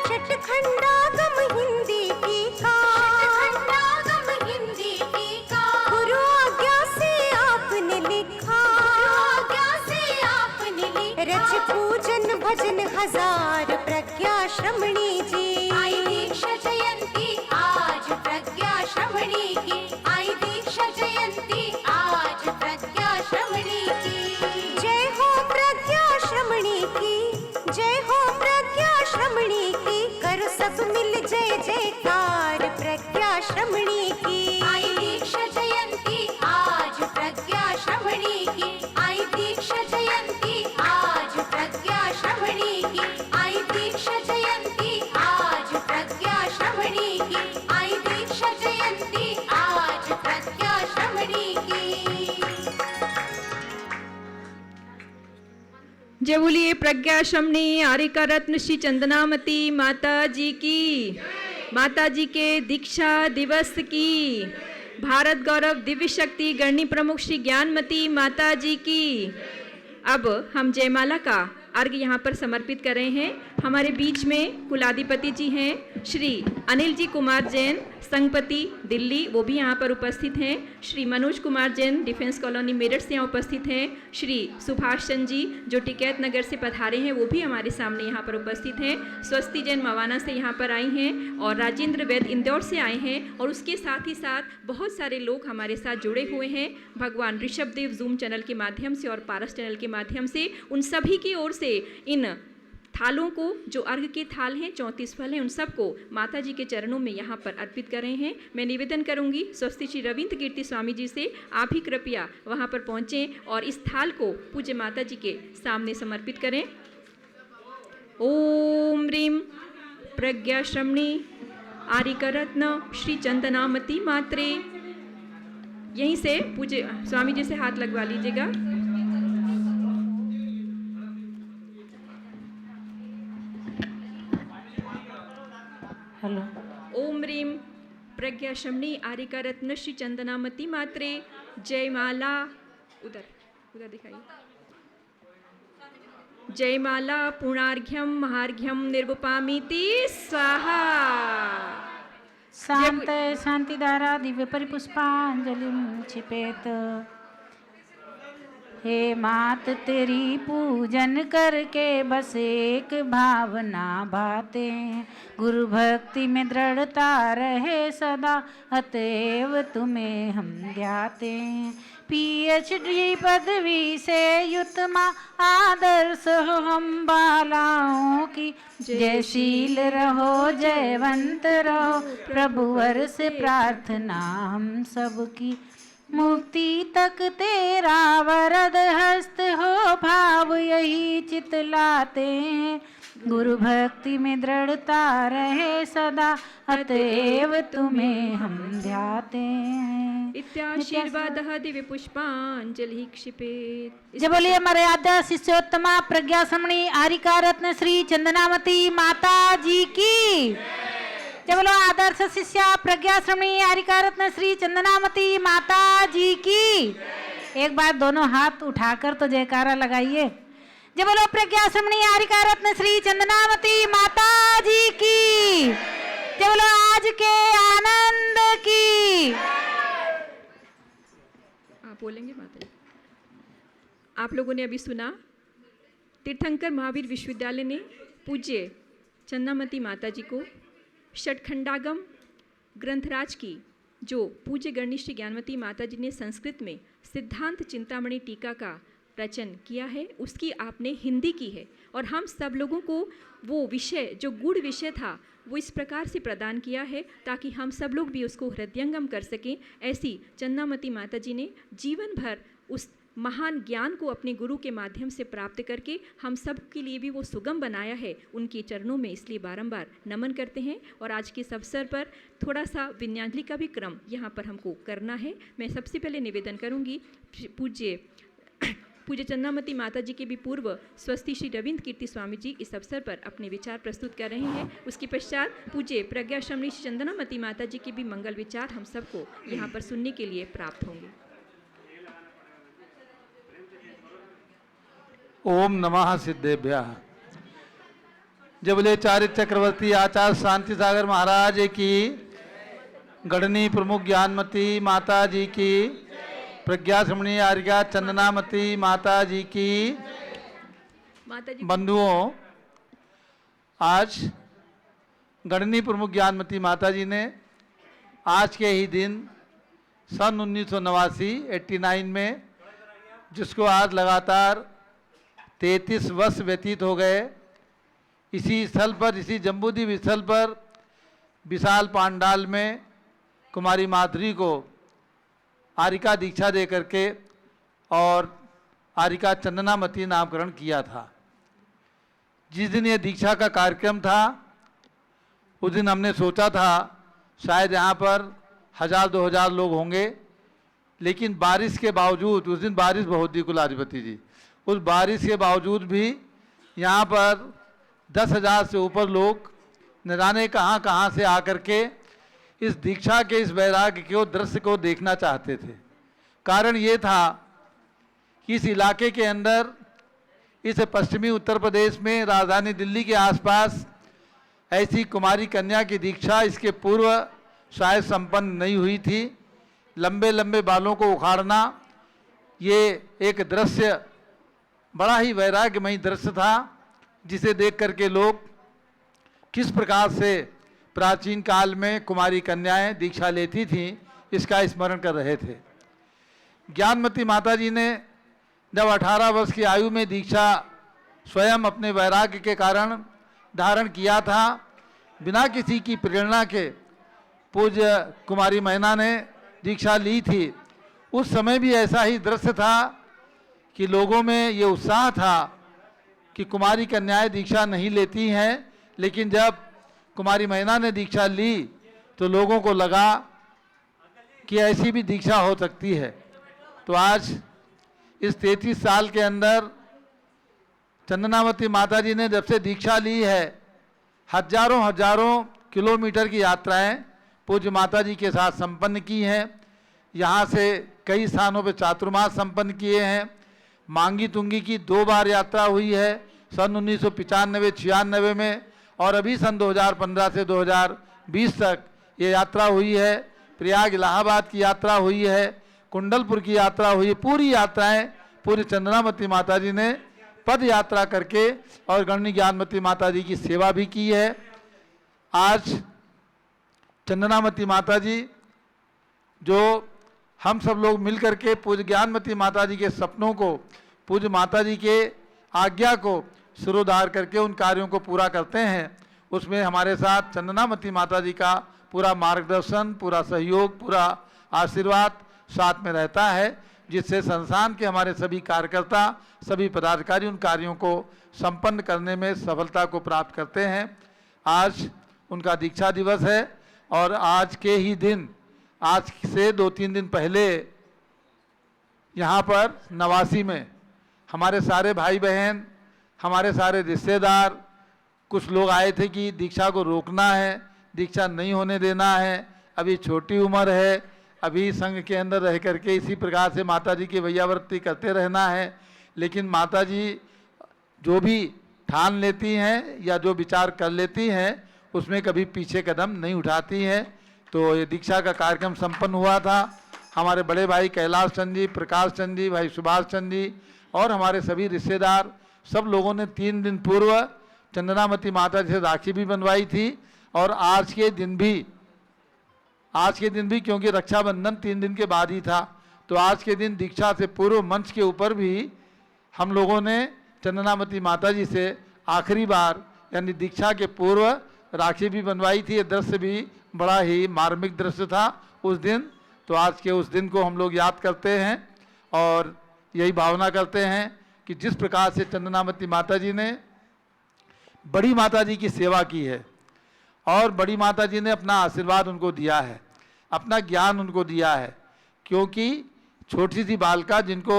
छठखंडागम हिंदी टीका। छठखंडागम हिंदी टीका। गुरु आज्ञा से आपने लिखा। गुरु आज्ञा से आपने लिखा। रच पूजन भजन हजार प्रज्ञा श्रमणी जी। आई दीक्षा जयंती आज प्रज्ञा श्रमणी की। आई दीक्षा जयंती आज प्रज्ञा श्रमणी की। जय हो प्रज्ञा श्रमणी की। जय हो प्रज्ञा श्रमणी की। करो सब मिल जय जयकार प्रज्ञा श्रमणी की। आई दीक्षा जयंती आज प्रज्ञा श्रमणी की। आई दीक्षा जयंती आज प्रज्ञा श्रमणी की। आई दीक्षा जयंती आज प्रज्ञा श्रमणी की। आई दीक्षा जयंती आज प्रज्ञा श्रमणी की। जय बोलिए प्रज्ञा श्रमणी आरिका रत्न श्री चंदनामती माता जी की। माता जी के दीक्षा दिवस की। भारत गौरव दिव्य शक्ति गणनी प्रमुख श्री ज्ञानमती माता जी की। अब हम जयमाला का अर्घ यहाँ पर समर्पित कर रहे हैं। हमारे बीच में कुलाधिपति जी हैं श्री अनिल जी कुमार जैन, संघपति दिल्ली, वो भी यहाँ पर उपस्थित हैं। श्री मनोज कुमार जैन डिफेंस कॉलोनी मेरठ से यहाँ उपस्थित हैं। श्री सुभाष चंद जी जो टिकैत नगर से पधारे हैं वो भी हमारे सामने यहाँ पर उपस्थित हैं। स्वस्ति जैन मवाना से यहाँ पर आई हैं और राजेंद्र वैद इंदौर से आए हैं। और उसके साथ ही साथ बहुत सारे लोग हमारे साथ जुड़े हुए हैं भगवान ऋषभ देव जूम चैनल के माध्यम से और पारस चैनल के माध्यम से। उन सभी की ओर से इन थालों को, जो अर्घ के थाल हैं, 34 फल हैं, उन सबको माता जी के चरणों में यहाँ पर अर्पित कर रहे हैं। मैं निवेदन करूँगी स्वस्ति श्री रविंद्र कीर्ति स्वामी जी से, आप भी कृपया वहाँ पर पहुँचें और इस थाल को पूज्य माता जी के सामने समर्पित करें। ओम ह्रीं प्रज्ञा श्रमणी आरिकरत्न श्री चंदनामती मात्रे। यहीं से पूज्य स्वामी जी से हाथ लगवा लीजिएगा। हेलो। ओम ह्रीं प्रज्ञा शमनी आरिका रत्न श्री चंदनामती मात्रे जयमाला। उधर उधर दिखाइए। जयमाला पूर्णार्घ्यम महार्घ्यम निर्वपामीति स्वाहा। शांत शांतिधारा दिव्य परिपुष्पांजलि छिपेत। हे मात तेरी पूजन करके बस एक भावना भाते, गुरु भक्ति में दृढ़ता रहे सदा, अतएव तुम्हें हम ध्याते। PhD पदवी से युतमा आदर्श हो हम बालाओं की, जयशील रहो जयवंत रहो प्रभुवर से प्रार्थना हम सबकी। मुक्ति तक तेरा वरद हस्त हो भाव यही चितलाते हैं, गुरु भक्ति में दृढ़ता रहे सदा, अतएव तुम्हें हम ध्याते हैं। इत्याशीर्वादः दिव्य पुष्पांजलि क्षिपेत्। जय बोलिए हमारे आद्य शिष्योत्तमा प्रज्ञा श्रमणी आरिका रत्न श्री चंदनामती माता जी की। जय बोलो आदर्श शिष्या प्रज्ञा श्रमणी आरिका रत्न श्री चंदनामती माता जी की। एक बार दोनों हाथ उठाकर तो जयकारा लगाइए। जय बोलो प्रज्ञा श्रमणी आरिका रत्न श्री चंदनामती माता जी की। जय बोलो आज के आनंद की। आप बोलेंगे माता जी। आप लोगों ने अभी सुना तीर्थंकर महावीर विश्वविद्यालय ने पूज्य चंदनामती माता जी को षटखंडागम ग्रंथराज की, जो पूज्य गणनिष्ठ ज्ञानवती माता जी ने संस्कृत में सिद्धांत चिंतामणि टीका का रचन किया है, उसकी आपने हिंदी की है। और हम सब लोगों को वो विषय, जो गूढ़ विषय था, वो इस प्रकार से प्रदान किया है ताकि हम सब लोग भी उसको हृदयंगम कर सकें। ऐसी चंदनामती माता जी ने जीवन भर उस महान ज्ञान को अपने गुरु के माध्यम से प्राप्त करके हम सब के लिए भी वो सुगम बनाया है। उनके चरणों में इसलिए बारंबार नमन करते हैं। और आज के इस अवसर पर थोड़ा सा विन्यांजलि का भी क्रम यहाँ पर हमको करना है। मैं सबसे पहले निवेदन करूँगी पूज्य चंदनामती माता जी के भी पूर्व स्वस्ति श्री रविंद्र कीर्ति स्वामी जी इस अवसर पर अपने विचार प्रस्तुत कर रहे हैं। उसके पश्चात पूज्य प्रज्ञा श्रमणी श्री चंदनामती माता जी के भी मंगल विचार हम सबको यहाँ पर सुनने के लिए प्राप्त होंगे। ओम नमः सिद्धेभ्यः। जय बोले चारित्र चक्रवर्ती आचार्य शांति सागर महाराज की, गढ़नी प्रमुख ज्ञानमती माता जी की, प्रज्ञा श्रमणी आरिका चंदनामती माता जी की। बंधुओं, आज गढ़नी प्रमुख ज्ञानमती माता जी ने आज के ही दिन सन 1989 में, जिसको आज लगातार 33 वर्ष व्यतीत हो गए, इसी स्थल पर, इसी जम्बूद्वीप स्थल पर विशाल पांडाल में कुमारी माधुरी को आरिका दीक्षा दे करके और आरिका चंदनामती नामकरण किया था। जिस दिन ये दीक्षा का कार्यक्रम था, उस दिन हमने सोचा था शायद यहाँ पर 1000-2000 लोग होंगे, लेकिन बारिश के बावजूद, उस दिन बारिश बहुत थी कुलाधिपति जी, उस बारिश के बावजूद भी यहाँ पर 10,000 से ऊपर लोग न जाने कहाँ कहाँ से आकर के इस दीक्षा के, इस वैराग्य के दृश्य को देखना चाहते थे। कारण ये था कि इस इलाके के अंदर, इस पश्चिमी उत्तर प्रदेश में, राजधानी दिल्ली के आसपास ऐसी कुमारी कन्या की दीक्षा इसके पूर्व शायद संपन्न नहीं हुई थी। लंबे लंबे बालों को उखाड़ना, ये एक दृश्य, बड़ा ही वैराग्यमयी दृश्य था, जिसे देख करके लोग किस प्रकार से प्राचीन काल में कुमारी कन्याएं दीक्षा लेती थीं, इसका स्मरण कर रहे थे। ज्ञानमती माता जी ने जब 18 वर्ष की आयु में दीक्षा स्वयं अपने वैराग्य के कारण धारण किया था, बिना किसी की प्रेरणा के पूज्य कुमारी मैना ने दीक्षा ली थी। उस समय भी ऐसा ही दृश्य था कि लोगों में ये उत्साह था कि कुमारी कन्याएं दीक्षा नहीं लेती हैं, लेकिन जब कुमारी मैना ने दीक्षा ली तो लोगों को लगा कि ऐसी भी दीक्षा हो सकती है। तो आज इस 33 साल के अंदर चंदनावती माताजी ने जब से दीक्षा ली है, हजारों हजारों किलोमीटर की यात्राएं पूज्य माताजी के साथ संपन्न की हैं। यहाँ से कई स्थानों पर चातुर्मास संपन्न किए हैं। मांगी तुंगी की 2 बार यात्रा हुई है, सन 1995-96 में, और अभी सन 2015 से 2020 तक ये यात्रा हुई है। प्रयाग इलाहाबाद की यात्रा हुई है, कुंडलपुर की यात्रा हुई है। पूरी यात्राएं पूरी चंदनावती माताजी ने पद यात्रा करके और गणनी ज्ञानमती माताजी की सेवा भी की है। आज चंदनावती माताजी जो हम सब लोग मिलकर के पूज्य ज्ञानमती माताजी के सपनों को, पूज्य माताजी के आज्ञा को सिरोधार करके उन कार्यों को पूरा करते हैं, उसमें हमारे साथ चंदनावती माताजी का पूरा मार्गदर्शन, पूरा सहयोग, पूरा आशीर्वाद साथ में रहता है, जिससे संस्थान के हमारे सभी कार्यकर्ता, सभी पदाधिकारी उन कार्यों को संपन्न करने में सफलता को प्राप्त करते हैं। आज उनका दीक्षा दिवस है और आज के ही दिन, आज से 2-3 दिन पहले यहाँ पर नवासी में हमारे सारे भाई बहन, हमारे सारे रिश्तेदार, कुछ लोग आए थे कि दीक्षा को रोकना है, दीक्षा नहीं होने देना है, अभी छोटी उम्र है, अभी संघ के अंदर रह करके इसी प्रकार से माताजी की वैयावृत्ति करते रहना है। लेकिन माताजी जो भी ठान लेती हैं या जो विचार कर लेती हैं उसमें कभी पीछे कदम नहीं उठाती हैं। तो ये दीक्षा का कार्यक्रम संपन्न हुआ था। हमारे बड़े भाई कैलाश चंद जी, प्रकाश चंद जी, भाई सुभाष चंद जी और हमारे सभी रिश्तेदार, सब लोगों ने 3 दिन पूर्व चंदनावती माता से राखी भी बनवाई थी। और आज के दिन भी क्योंकि रक्षाबंधन 3 दिन के बाद ही था, तो आज के दिन दीक्षा से पूर्व मंच के ऊपर भी हम लोगों ने चंदनावती माता जी से आखिरी बार यानी दीक्षा के पूर्व राखी भी बनवाई थी। ये दृश्य भी बड़ा ही मार्मिक दृश्य था उस दिन। तो आज के उस दिन को हम लोग याद करते हैं और यही भावना करते हैं कि जिस प्रकार से चंदनावती माता जी ने बड़ी माता जी की सेवा की है और बड़ी माता जी ने अपना आशीर्वाद उनको दिया है, अपना ज्ञान उनको दिया है। क्योंकि छोटी सी बालिका जिनको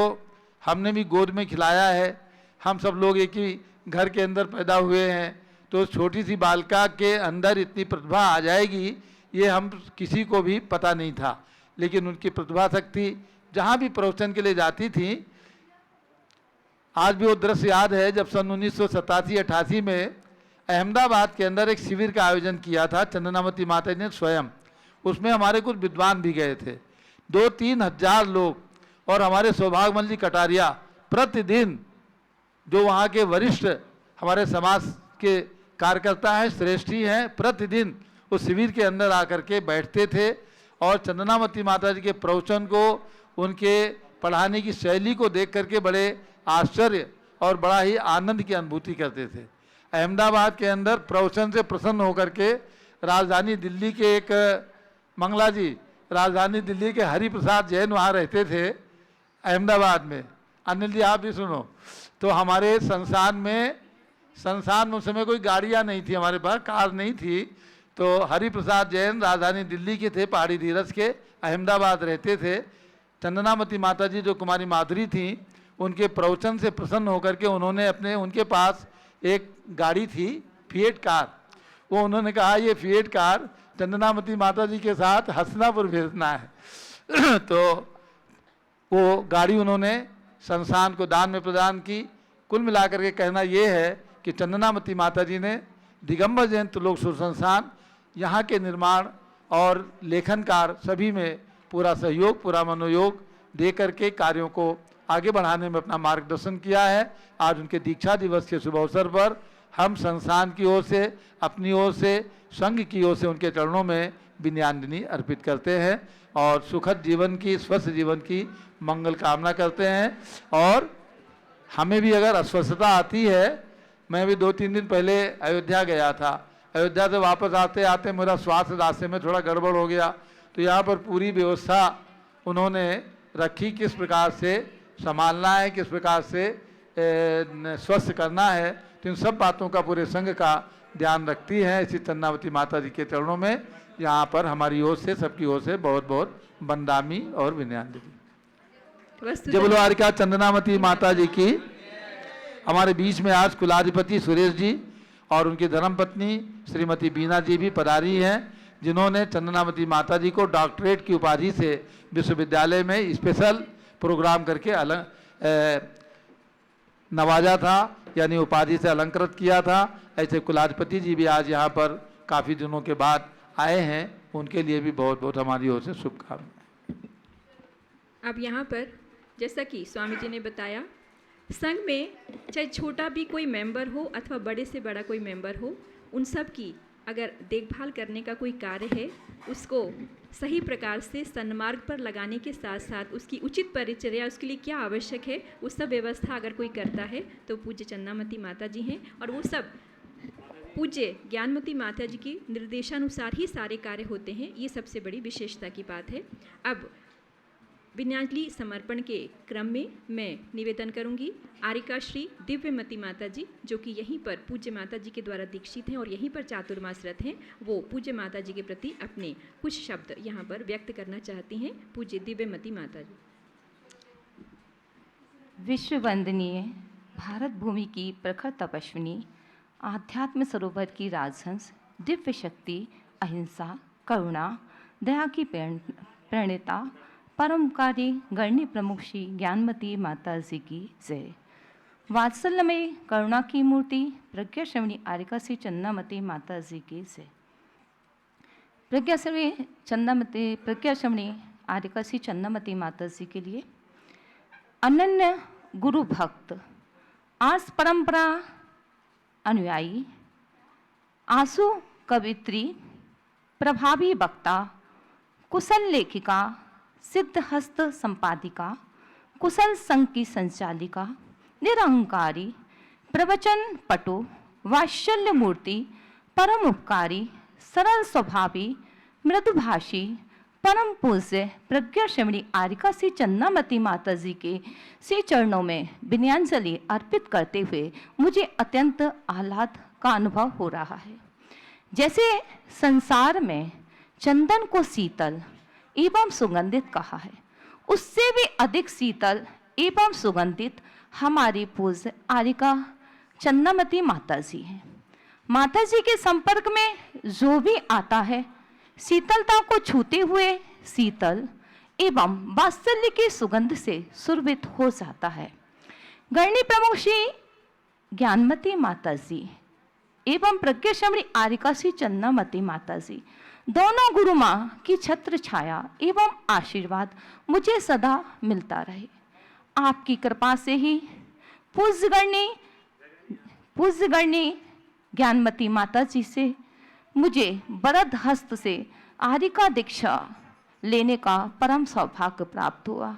हमने भी गोद में खिलाया है, हम सब लोग एक ही घर के अंदर पैदा हुए हैं, तो छोटी सी बालिका के अंदर इतनी प्रतिभा आ जाएगी ये हम किसी को भी पता नहीं था। लेकिन उनकी प्रतिभा शक्ति जहाँ भी प्रवचन के लिए जाती थी, आज भी वो दृश्य याद है जब सन 1987-88 में अहमदाबाद के अंदर एक शिविर का आयोजन किया था चंदनावती माता जी ने स्वयं। उसमें हमारे कुछ विद्वान भी गए थे, 2-3 हज़ार लोग। और हमारे सौभाग्यमल जी कटारिया प्रतिदिन, जो वहाँ के वरिष्ठ हमारे समाज के कार्यकर्ता हैं, श्रेष्ठी हैं, प्रतिदिन उस शिविर के अंदर आकर के बैठते थे और चंदनावती माता जी के प्रवचन को, उनके पढ़ाने की शैली को देख करके बड़े आश्चर्य और बड़ा ही आनंद की अनुभूति करते थे। अहमदाबाद के अंदर प्रवचन से प्रसन्न होकर के राजधानी दिल्ली के एक मंगला जी, राजधानी दिल्ली के हरि प्रसाद जैन वहाँ रहते थे अहमदाबाद में। अनिल जी आप भी सुनो, तो हमारे संस्थान में उस समय कोई गाड़ियाँ नहीं थी, हमारे पास कार नहीं थी, तो हरि प्रसाद जैन राजधानी दिल्ली के थे, पहाड़ी धीरज के, अहमदाबाद रहते थे। चंदनावती माता जी जो कुमारी माधुरी थी, उनके प्रवचन से प्रसन्न होकर के उन्होंने उनके पास एक गाड़ी थी फिएट कार, वो उन्होंने कहा ये फिएट कार चंदनावती माता जी के साथ हसनापुर भेजना है। तो वो गाड़ी उन्होंने संस्थान को दान में प्रदान की। कुल मिलाकर के कहना ये है कि चंदनावती माता जी ने दिगंबर जैन त्रिलोक सुर संस्थान यहाँ के निर्माण और लेखनकार सभी में पूरा सहयोग, पूरा मनोयोग दे करके कार्यों को आगे बढ़ाने में अपना मार्गदर्शन किया है। आज उनके दीक्षा दिवस के शुभ अवसर पर हम संस्थान की ओर से, अपनी ओर से, संघ की ओर से उनके चरणों में विनयान्विनी अर्पित करते हैं और सुखद जीवन की, स्वस्थ जीवन की मंगल कामना करते हैं। और हमें भी अगर अस्वस्थता आती है, मैं भी 2-3 दिन पहले अयोध्या गया था, अयोध्या से वापस आते आते मेरा स्वास्थ्य रास्ते में थोड़ा गड़बड़ हो गया, तो यहाँ पर पूरी व्यवस्था उन्होंने रखी, किस प्रकार से संभालना है, किस प्रकार से स्वस्थ करना है, तो इन सब बातों का पूरे संघ का ध्यान रखती है। इसी चंद्रावती माता जी के चरणों में यहाँ पर हमारी ओर से, सबकी ओर से बहुत बहुत वंदामी और विनयान्विति। जय बोलो आरिका चंदनावती माता जी की। हमारे बीच में आज कुलाधिपति सुरेश जी और उनकी धर्मपत्नी श्रीमती बीना जी भी पधारी हैं, जिन्होंने चंदनावती माता जी को डॉक्टरेट की उपाधि से विश्वविद्यालय में स्पेशल प्रोग्राम करके नवाजा था, यानी उपाधि से अलंकृत किया था। ऐसे कुलाधिपति जी भी आज यहाँ पर काफ़ी दिनों के बाद आए हैं, उनके लिए भी बहुत बहुत हमारी ओर से शुभकामनाएं। अब यहाँ पर जैसा कि स्वामी जी ने बताया, संघ में चाहे छोटा भी कोई मेंबर हो अथवा बड़े से बड़ा कोई मेंबर हो, उन सब की अगर देखभाल करने का कोई कार्य है, उसको सही प्रकार से सन्मार्ग पर लगाने के साथ साथ उसकी उचित परिचर्या, उसके लिए क्या आवश्यक है, वो सब व्यवस्था अगर कोई करता है तो पूज्य चंदनावती माता जी हैं। और वो सब पूज्य ज्ञानमती माता जी के निर्देशानुसार ही सारे कार्य होते हैं। ये सबसे बड़ी विशेषता की बात है। अब विन्यांजलि समर्पण के क्रम में मैं निवेदन करूंगी आरिका श्री दिव्यमती माता जी, जो कि यहीं पर पूज्य माता जी के द्वारा दीक्षित हैं और यहीं पर चातुर्मासरत हैं, वो पूज्य माता जी के प्रति अपने कुछ शब्द यहाँ पर व्यक्त करना चाहती हैं। पूज्य दिव्यमती माता जी। विश्व वंदनीय भारत भूमि की प्रखर तपस्विनी, आध्यात्म सरोवर की राजहंस, दिव्य शक्ति, अहिंसा, करुणा, दया की प्रणेता, परमकारी गणनी प्रमुख श्री ज्ञानमती माता जी की जय। वात्सल्य में करुणा की मूर्ति प्रज्ञा श्रवणी आरिका श्री चंदनावती माता जी की जय। प्रज्ञा श्रवणी आरिका श्री चंदनावती माता जी के लिए अनन्य गुरु भक्त, आर्ष परंपरा अनुयायी, आंसू कवित्री, प्रभावी वक्ता, कुशल लेखिका, सिद्धहस्त संपादिका, कुशल संघ की संचालिका, निरंकारी, प्रवचन पटु, वात्सल्य मूर्ति, परम उपकारी, सरल स्वभावी, मृदुभाषी, परम पूज्य प्रज्ञा श्रवणी आरिका श्री चंदनावती माता जी के श्री चरणों में विनयांजलि अर्पित करते हुए मुझे अत्यंत आह्लाद का अनुभव हो रहा है। जैसे संसार में चंदन को शीतल एवं सुगंधित कहा है, उससे भी अधिक शीतल एवं सुगंधित हमारी पूज्य आरिका चंदनावती माता जी हैं। माता जी के संपर्क में जो भी आता है, शीतलता को छूते हुए शीतल एवं वात्सल्य की सुगंध से सुरभित हो जाता है। गणनी प्रमुख श्री ज्ञानमती माता जी एवं प्रज्ञा श्रवणी आरिका श्री चंदनावती माता जी, दोनों गुरु माँ की छत्र छाया एवं आशीर्वाद मुझे सदा मिलता रहे। आपकी कृपा से ही पूज्य गणनी ज्ञानमती माता जी से मुझे वरद हस्त से आरिका दीक्षा लेने का परम सौभाग्य प्राप्त हुआ।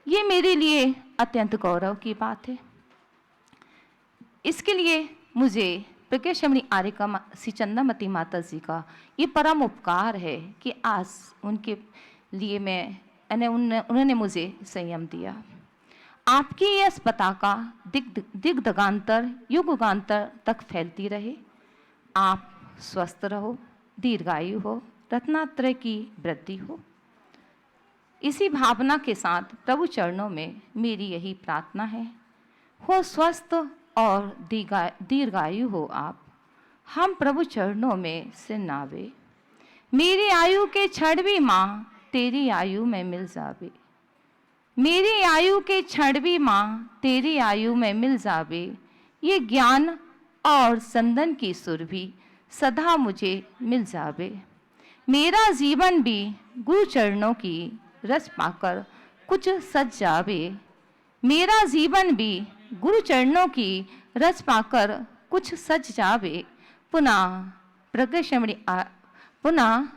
ये मेरे लिए अत्यंत गौरव की बात है। इसके लिए मुझे प्रज्ञा श्रवणी आरिका श्री चंदनावती माता जी का ये परम उपकार है कि आज उनके लिए उन्होंने मुझे संयम दिया। आपकी यह पताका दिग्दगांतर युगांतर तक फैलती रहे। आप स्वस्थ रहो, दीर्घायु हो, रत्नात्रय की वृद्धि हो। इसी भावना के साथ प्रभु चरणों में मेरी यही प्रार्थना है, हो स्वस्थ और दीर्घायु हो आप। हम प्रभु चरणों में से नावे, मेरी आयु के क्षण भी माँ तेरी आयु में मिल जावे। मेरी आयु के क्षण भी माँ तेरी आयु में मिल जावे। ये ज्ञान और संदन की सुरभि सदा मुझे मिल जावे। मेरा जीवन भी गुरु चरणों की रस पाकर कुछ सज जावे। मेरा जीवन भी गुरु चरणों की रस पाकर कुछ सज जावे। पुनः प्रज्ञा श्रवणी पुनः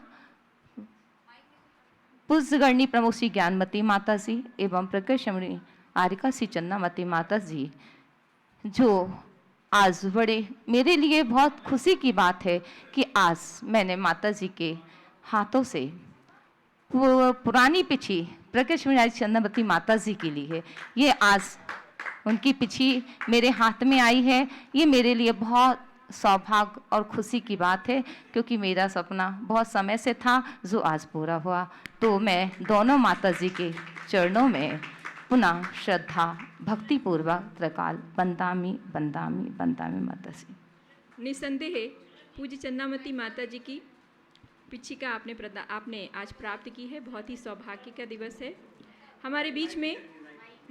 पूज्य गणनी प्रमुख श्री ज्ञानमती माता जी एवं प्रज्ञा श्रवणी आरिका सी चन्नामती माता जी, जो आज बड़े मेरे लिए बहुत खुशी की बात है कि आज मैंने माता जी के हाथों से वो पुरानी पिछी प्रकट चन्नामती माता जी के लिए ये आज उनकी पिछी मेरे हाथ में आई है। ये मेरे लिए बहुत सौभाग्य और खुशी की बात है, क्योंकि मेरा सपना बहुत समय से था जो आज पूरा हुआ। तो मैं दोनों माता जी के चरणों में पुनः श्रद्धा भक्तिपूर्वक त्रकाल बंदामी बंदामी बंदामी माता जी। निसंदेह पूज्य चन्नामती माता जी की पिछिका आपने आज प्राप्त की है। बहुत ही सौभाग्य का दिवस है। हमारे बीच में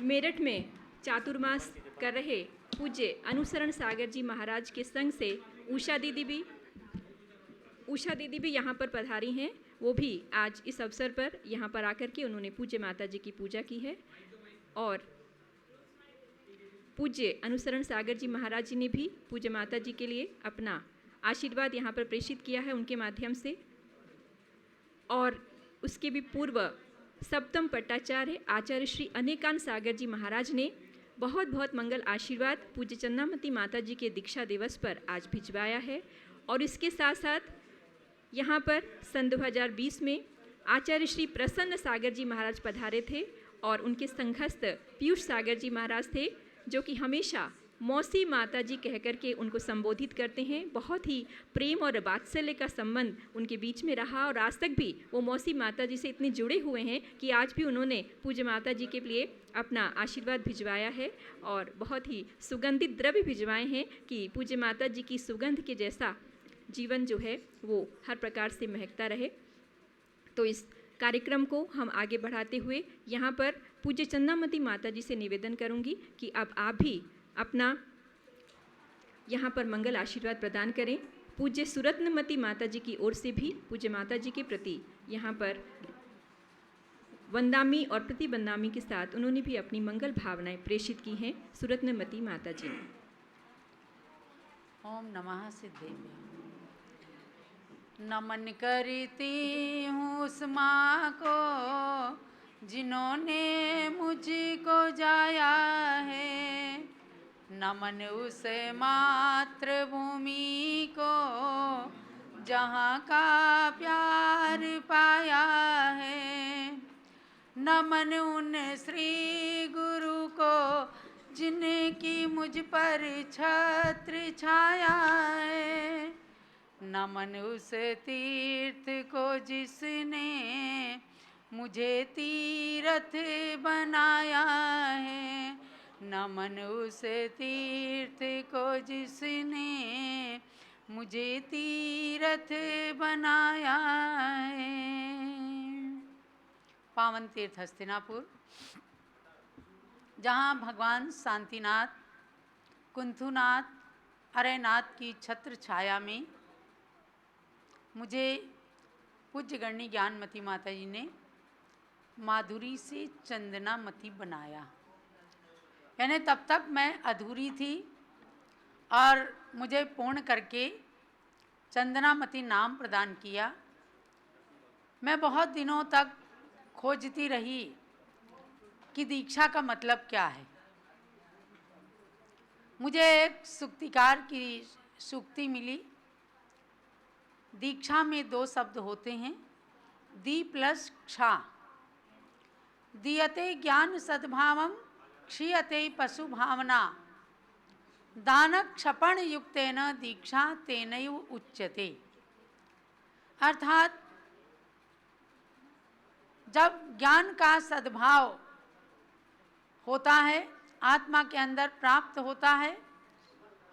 मेरठ में चातुर्मास कर रहे पूज्य अनुसरण सागर जी महाराज के संग से उषा दीदी भी यहाँ पर पधारी हैं। वो भी आज इस अवसर पर यहाँ पर आकर के उन्होंने पूज्य माता जी की पूजा की है। और पूज्य अनुसरण सागर जी महाराज जी ने भी पूज्य माता जी के लिए अपना आशीर्वाद यहाँ पर प्रेषित किया है उनके माध्यम से। और उसके भी पूर्व सप्तम पट्टाचार्य आचार्य श्री अनेकांत सागर जी महाराज ने बहुत बहुत मंगल आशीर्वाद पूज्य चन्नामती माता जी के दीक्षा दिवस पर आज भिजवाया है। और इसके साथ साथ यहाँ पर सन 2020 में आचार्य श्री प्रसन्न सागर जी महाराज पधारे थे और उनके संघस्थ पीयूष सागर जी महाराज थे, जो कि हमेशा मौसी माता जी कहकर के उनको संबोधित करते हैं। बहुत ही प्रेम और वात्सल्य का संबंध उनके बीच में रहा और आज तक भी वो मौसी माता जी से इतने जुड़े हुए हैं कि आज भी उन्होंने पूज्य माता जी के लिए अपना आशीर्वाद भिजवाया है और बहुत ही सुगंधित द्रव्य भिजवाए हैं कि पूज्य माता जी की सुगंध के जैसा जीवन जो है वो हर प्रकार से महकता रहे। तो इस कार्यक्रम को हम आगे बढ़ाते हुए यहाँ पर पूज्य चन्नामती माता जी से निवेदन करूँगी कि अब आप भी अपना यहाँ पर मंगल आशीर्वाद प्रदान करें। पूज्य सुरत्नमती माता जी की ओर से भी पूज्य माता जी के प्रति यहाँ पर वंदामी और प्रतिबंदामी के साथ उन्होंने भी अपनी मंगल भावनाएं प्रेषित की हैं सुरत्नमती माता जी ने। ओम नमः सिद्धेभ्यो। नमन करती हूँ उस माँ को जिन्होंने मुझको जाया है। नमन उस मातृभूमि को जहाँ का प्यार पाया है। नमन उन श्री गुरु को जिनकी मुझ पर छत्र छाया है। नमन उस तीर्थ को जिसने मुझे तीर्थ बनाया है। नमन उस तीर्थ को जिसने मुझे तीर्थ बनाया है। पावन तीर्थ हस्तिनापुर, जहाँ भगवान शांतिनाथ, कुंथुनाथ, अरयनाथ की छत्र छाया में मुझे पूज्य गणनी ज्ञानमती माता जी ने माधुरी से चंदनामती बनाया। यानी तब तक मैं अधूरी थी और मुझे पूर्ण करके चंदनामती नाम प्रदान किया। मैं बहुत दिनों तक खोजती रही कि दीक्षा का मतलब क्या है। मुझे एक सूक्तिकार की सूक्ति मिली। दीक्षा में 2 शब्द होते हैं, दी प्लसक्षा। दीयते ज्ञान सद्भावम क्षीयते पशु भावना। दान क्षपण युक्तेन दीक्षा तेनैव उच्यते। अर्थात जब ज्ञान का सद्भाव होता है, आत्मा के अंदर प्राप्त होता है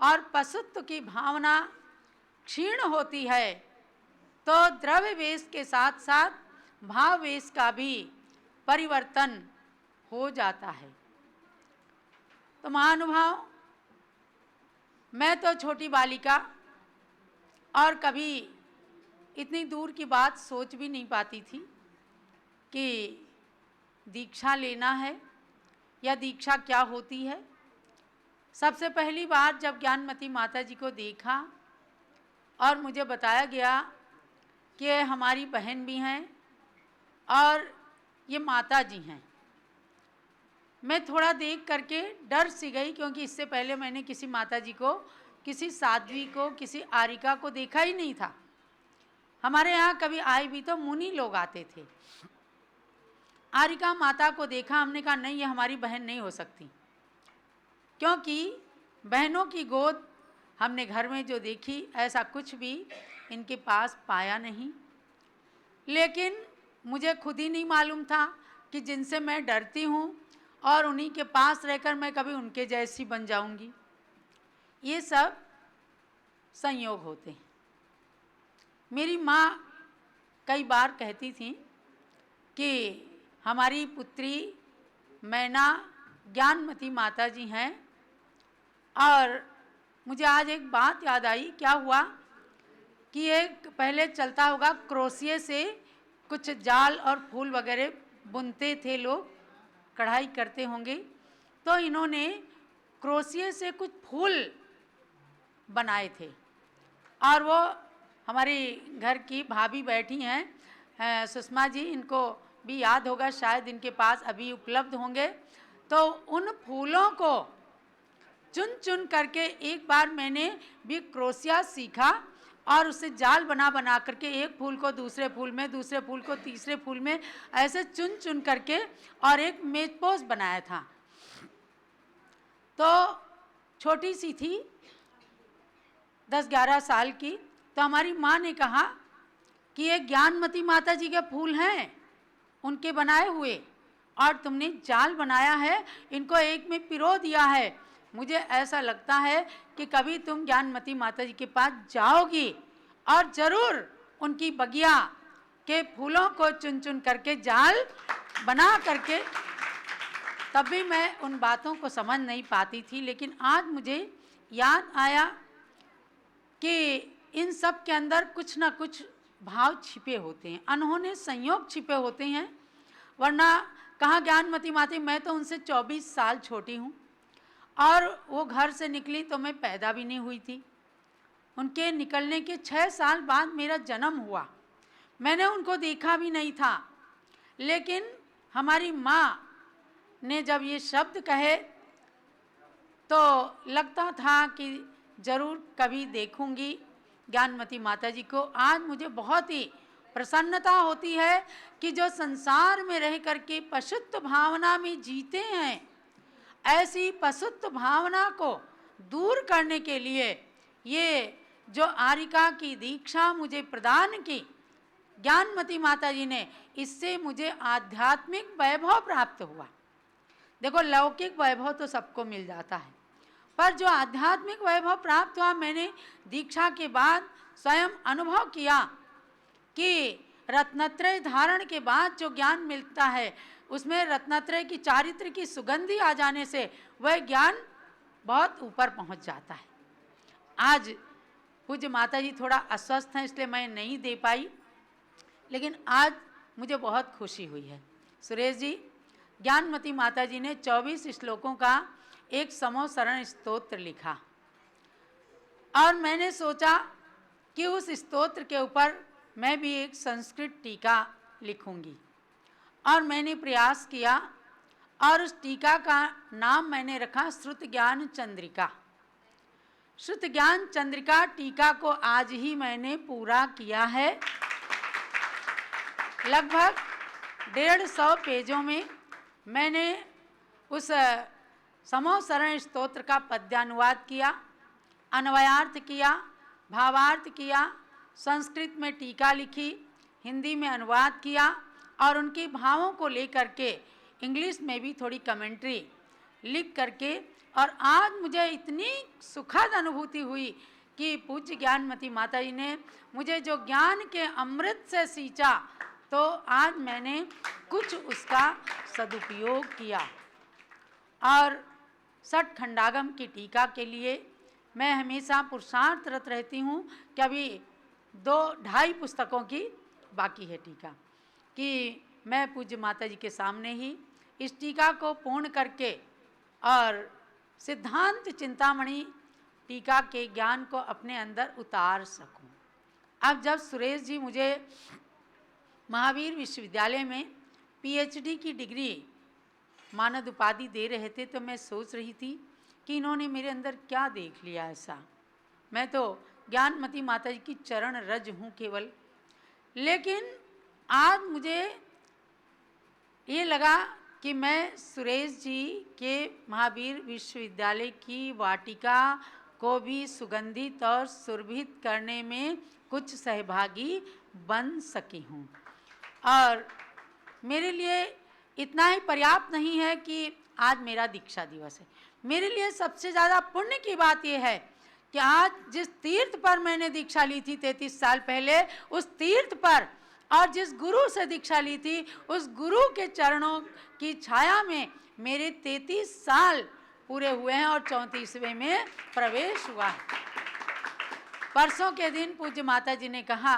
और पशुत्व की भावना क्षीण होती है, तो द्रव्य वेश के साथ साथ भाव वेश का भी परिवर्तन हो जाता है। तो महानुभाव, मैं तो छोटी बालिका और कभी इतनी दूर की बात सोच भी नहीं पाती थी कि दीक्षा लेना है या दीक्षा क्या होती है। सबसे पहली बार जब ज्ञानमती माता जी को देखा और मुझे बताया गया कि हमारी बहन भी हैं और ये माता जी हैं, मैं थोड़ा देख करके डर सी गई, क्योंकि इससे पहले मैंने किसी माताजी को, किसी साध्वी को, किसी आरिका को देखा ही नहीं था। हमारे यहाँ कभी आए भी तो मुनि लोग आते थे। आरिका माता को देखा, हमने कहा नहीं, ये हमारी बहन नहीं हो सकती, क्योंकि बहनों की गोद हमने घर में जो देखी ऐसा कुछ भी इनके पास पाया नहीं। लेकिन मुझे खुद ही नहीं मालूम था कि जिनसे मैं डरती हूँ और उन्हीं के पास रहकर मैं कभी उनके जैसी बन जाऊंगी। ये सब संयोग होते हैं। मेरी माँ कई बार कहती थी कि हमारी पुत्री मैना ज्ञानमती माता जी हैं, और मुझे आज एक बात याद आई। क्या हुआ कि एक पहले चलता होगा क्रोशिये से कुछ जाल और फूल वगैरह बुनते थे लोग, कढ़ाई करते होंगे, तो इन्होंने क्रोशिये से कुछ फूल बनाए थे, और वो हमारी घर की भाभी बैठी हैं सुषमा जी, इनको भी याद होगा, शायद इनके पास अभी उपलब्ध होंगे। तो उन फूलों को चुन चुन करके एक बार मैंने भी क्रोशिया सीखा, और उससे जाल बना बना करके एक फूल को दूसरे फूल में, दूसरे फूल को तीसरे फूल में, ऐसे चुन चुन करके और एक मेजपोश बनाया था। तो छोटी सी थी, 10-11 साल की। तो हमारी माँ ने कहा कि ये ज्ञानमती माता जी के फूल हैं, उनके बनाए हुए, और तुमने जाल बनाया है, इनको एक में पिरो दिया है। मुझे ऐसा लगता है कि कभी तुम ज्ञानमती माता जी के पास जाओगी और ज़रूर उनकी बगिया के फूलों को चुन चुन करके जाल बना करके। तब भी मैं उन बातों को समझ नहीं पाती थी, लेकिन आज मुझे याद आया कि इन सब के अंदर कुछ ना कुछ भाव छिपे होते हैं, अनहोने संयोग छिपे होते हैं। वरना कहाँ ज्ञानमती माता, मैं तो उनसे 24 साल छोटी हूँ, और वो घर से निकली तो मैं पैदा भी नहीं हुई थी। उनके निकलने के 6 साल बाद मेरा जन्म हुआ, मैंने उनको देखा भी नहीं था। लेकिन हमारी माँ ने जब ये शब्द कहे तो लगता था कि ज़रूर कभी देखूंगी ज्ञानमती माता जी को। आज मुझे बहुत ही प्रसन्नता होती है कि जो संसार में रह करके पशुत्व भावना में जीते हैं, ऐसी पशुत्व भावना को दूर करने के लिए ये जो आरिका की दीक्षा मुझे प्रदान की ज्ञानमती माता जी ने, इससे मुझे आध्यात्मिक वैभव प्राप्त हुआ। देखो, लौकिक वैभव तो सबको मिल जाता है, पर जो आध्यात्मिक वैभव प्राप्त हुआ, मैंने दीक्षा के बाद स्वयं अनुभव किया कि रत्नत्रय धारण के बाद जो ज्ञान मिलता है, उसमें रत्नत्रय की चारित्र की सुगंधी आ जाने से वह ज्ञान बहुत ऊपर पहुंच जाता है। आज पूज्य माता जी थोड़ा अस्वस्थ हैं, इसलिए मैं नहीं दे पाई, लेकिन आज मुझे बहुत खुशी हुई है। सुरेश जी, ज्ञानमती माता जी ने 24 श्लोकों का एक समोसरण स्तोत्र लिखा, और मैंने सोचा कि उस स्तोत्र के ऊपर मैं भी एक संस्कृत टीका लिखूंगी, और मैंने प्रयास किया, और उस टीका का नाम मैंने रखा श्रुत ज्ञान चंद्रिका। श्रुत ज्ञान चंद्रिका टीका को आज ही मैंने पूरा किया है। लगभग 150 पेजों में मैंने उस समोसरण स्तोत्र का पद्यानुवाद किया, अन्वयार्थ किया, भावार्थ किया, संस्कृत में टीका लिखी, हिंदी में अनुवाद किया, और उनके भावों को लेकर के इंग्लिश में भी थोड़ी कमेंट्री लिख करके। और आज मुझे इतनी सुखद अनुभूति हुई कि पूज्य ज्ञानमती माता जी ने मुझे जो ज्ञान के अमृत से सींचा, तो आज मैंने कुछ उसका सदुपयोग किया। और सठ खंडागम की टीका के लिए मैं हमेशा पुरुषार्थरत रहती हूँ कि अभी 2-2.5 पुस्तकों की बाकी है टीका, कि मैं पूज्य माता जी के सामने ही इस टीका को पूर्ण करके और सिद्धांत चिंतामणि टीका के ज्ञान को अपने अंदर उतार सकूं। अब जब सुरेश जी मुझे महावीर विश्वविद्यालय में पीएचडी की डिग्री मानद उपाधि दे रहे थे तो मैं सोच रही थी कि इन्होंने मेरे अंदर क्या देख लिया ऐसा। मैं तो ज्ञानमती माता जी की चरण रज हूँ केवल। लेकिन आज मुझे ये लगा कि मैं सुरेश जी के महावीर विश्वविद्यालय की वाटिका को भी सुगंधित और सुरभित करने में कुछ सहभागी बन सकी हूँ। और मेरे लिए इतना ही पर्याप्त नहीं है कि आज मेरा दीक्षा दिवस है। मेरे लिए सबसे ज़्यादा पुण्य की बात यह है कि आज जिस तीर्थ पर मैंने दीक्षा ली थी 33 साल पहले, उस तीर्थ पर और जिस गुरु से दीक्षा ली थी उस गुरु के चरणों की छाया में मेरे 33 साल पूरे हुए हैं और 34वें में प्रवेश हुआ है। परसों के दिन पूज्य माता जी ने कहा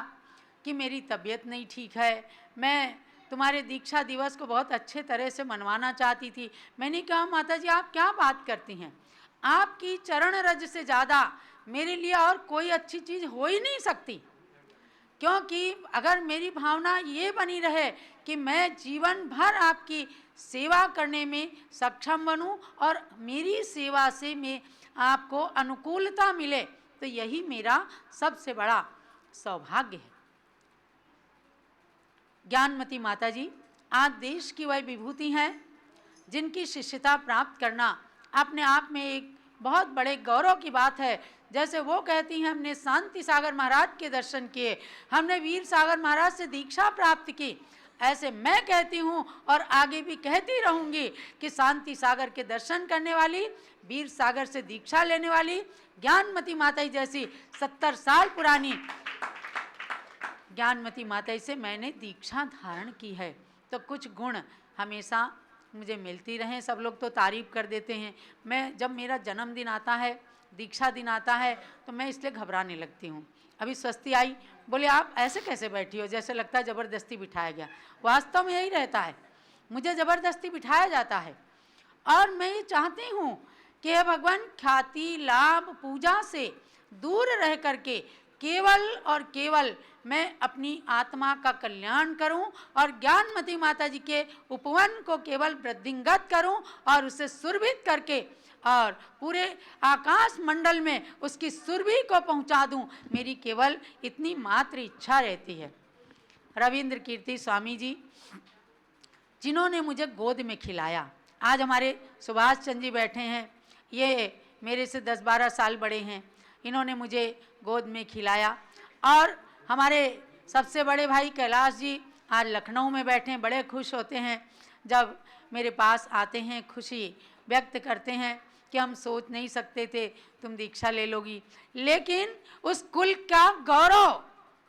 कि मेरी तबीयत नहीं ठीक है, मैं तुम्हारे दीक्षा दिवस को बहुत अच्छे तरह से मनवाना चाहती थी। मैंने कहा माता जी आप क्या बात करती हैं, आपकी चरण रज से ज़्यादा मेरे लिए और कोई अच्छी चीज़ हो ही नहीं सकती। क्योंकि अगर मेरी भावना ये बनी रहे कि मैं जीवन भर आपकी सेवा करने में सक्षम बनूं और मेरी सेवा से मैं आपको अनुकूलता मिले, तो यही मेरा सबसे बड़ा सौभाग्य है। ज्ञानमती माता जी आज देश की वह विभूति हैं जिनकी शिष्यता प्राप्त करना अपने आप में एक बहुत बड़े गौरव की बात है। जैसे वो कहती हैं हमने शांति सागर महाराज के दर्शन किए, हमने वीर सागर महाराज से दीक्षा प्राप्त की, ऐसे मैं कहती हूँ और आगे भी कहती रहूँगी कि शांति सागर के दर्शन करने वाली, वीर सागर से दीक्षा लेने वाली ज्ञानमती माता जी जैसी 70 साल पुरानी ज्ञानमती माता जी से मैंने दीक्षा धारण की है। तो कुछ गुण हमेशा मुझे मिलती रहें। सब लोग तो तारीफ़ कर देते हैं। मैं जब मेरा जन्मदिन आता है, दीक्षा दिन आता है, तो मैं इसलिए घबराने लगती हूँ। अभी स्वस्ति आई, बोले आप ऐसे कैसे बैठी हो, जैसे लगता है ज़बरदस्ती बिठाया गया। वास्तव में यही रहता है, मुझे ज़बरदस्ती बिठाया जाता है। और मैं ये चाहती हूँ कि हे भगवान ख्याति लाभ पूजा से दूर रह करके केवल और केवल मैं अपनी आत्मा का कल्याण करूं और ज्ञानमती माता जी के उपवन को केवल वृद्धिंगत करूं और उसे सुरभित करके और पूरे आकाश मंडल में उसकी सुरभि को पहुंचा दूं। मेरी केवल इतनी मात्र इच्छा रहती है। रविंद्र कीर्ति स्वामी जी जिन्होंने मुझे गोद में खिलाया, आज हमारे सुभाष चंद्र जी बैठे हैं, ये मेरे से 10-12 साल बड़े हैं, इन्होंने मुझे गोद में खिलाया। और हमारे सबसे बड़े भाई कैलाश जी आज लखनऊ में बैठे हैं, बड़े खुश होते हैं जब मेरे पास आते हैं, खुशी व्यक्त करते हैं कि हम सोच नहीं सकते थे तुम दीक्षा ले लोगी। लेकिन उस कुल का गौरव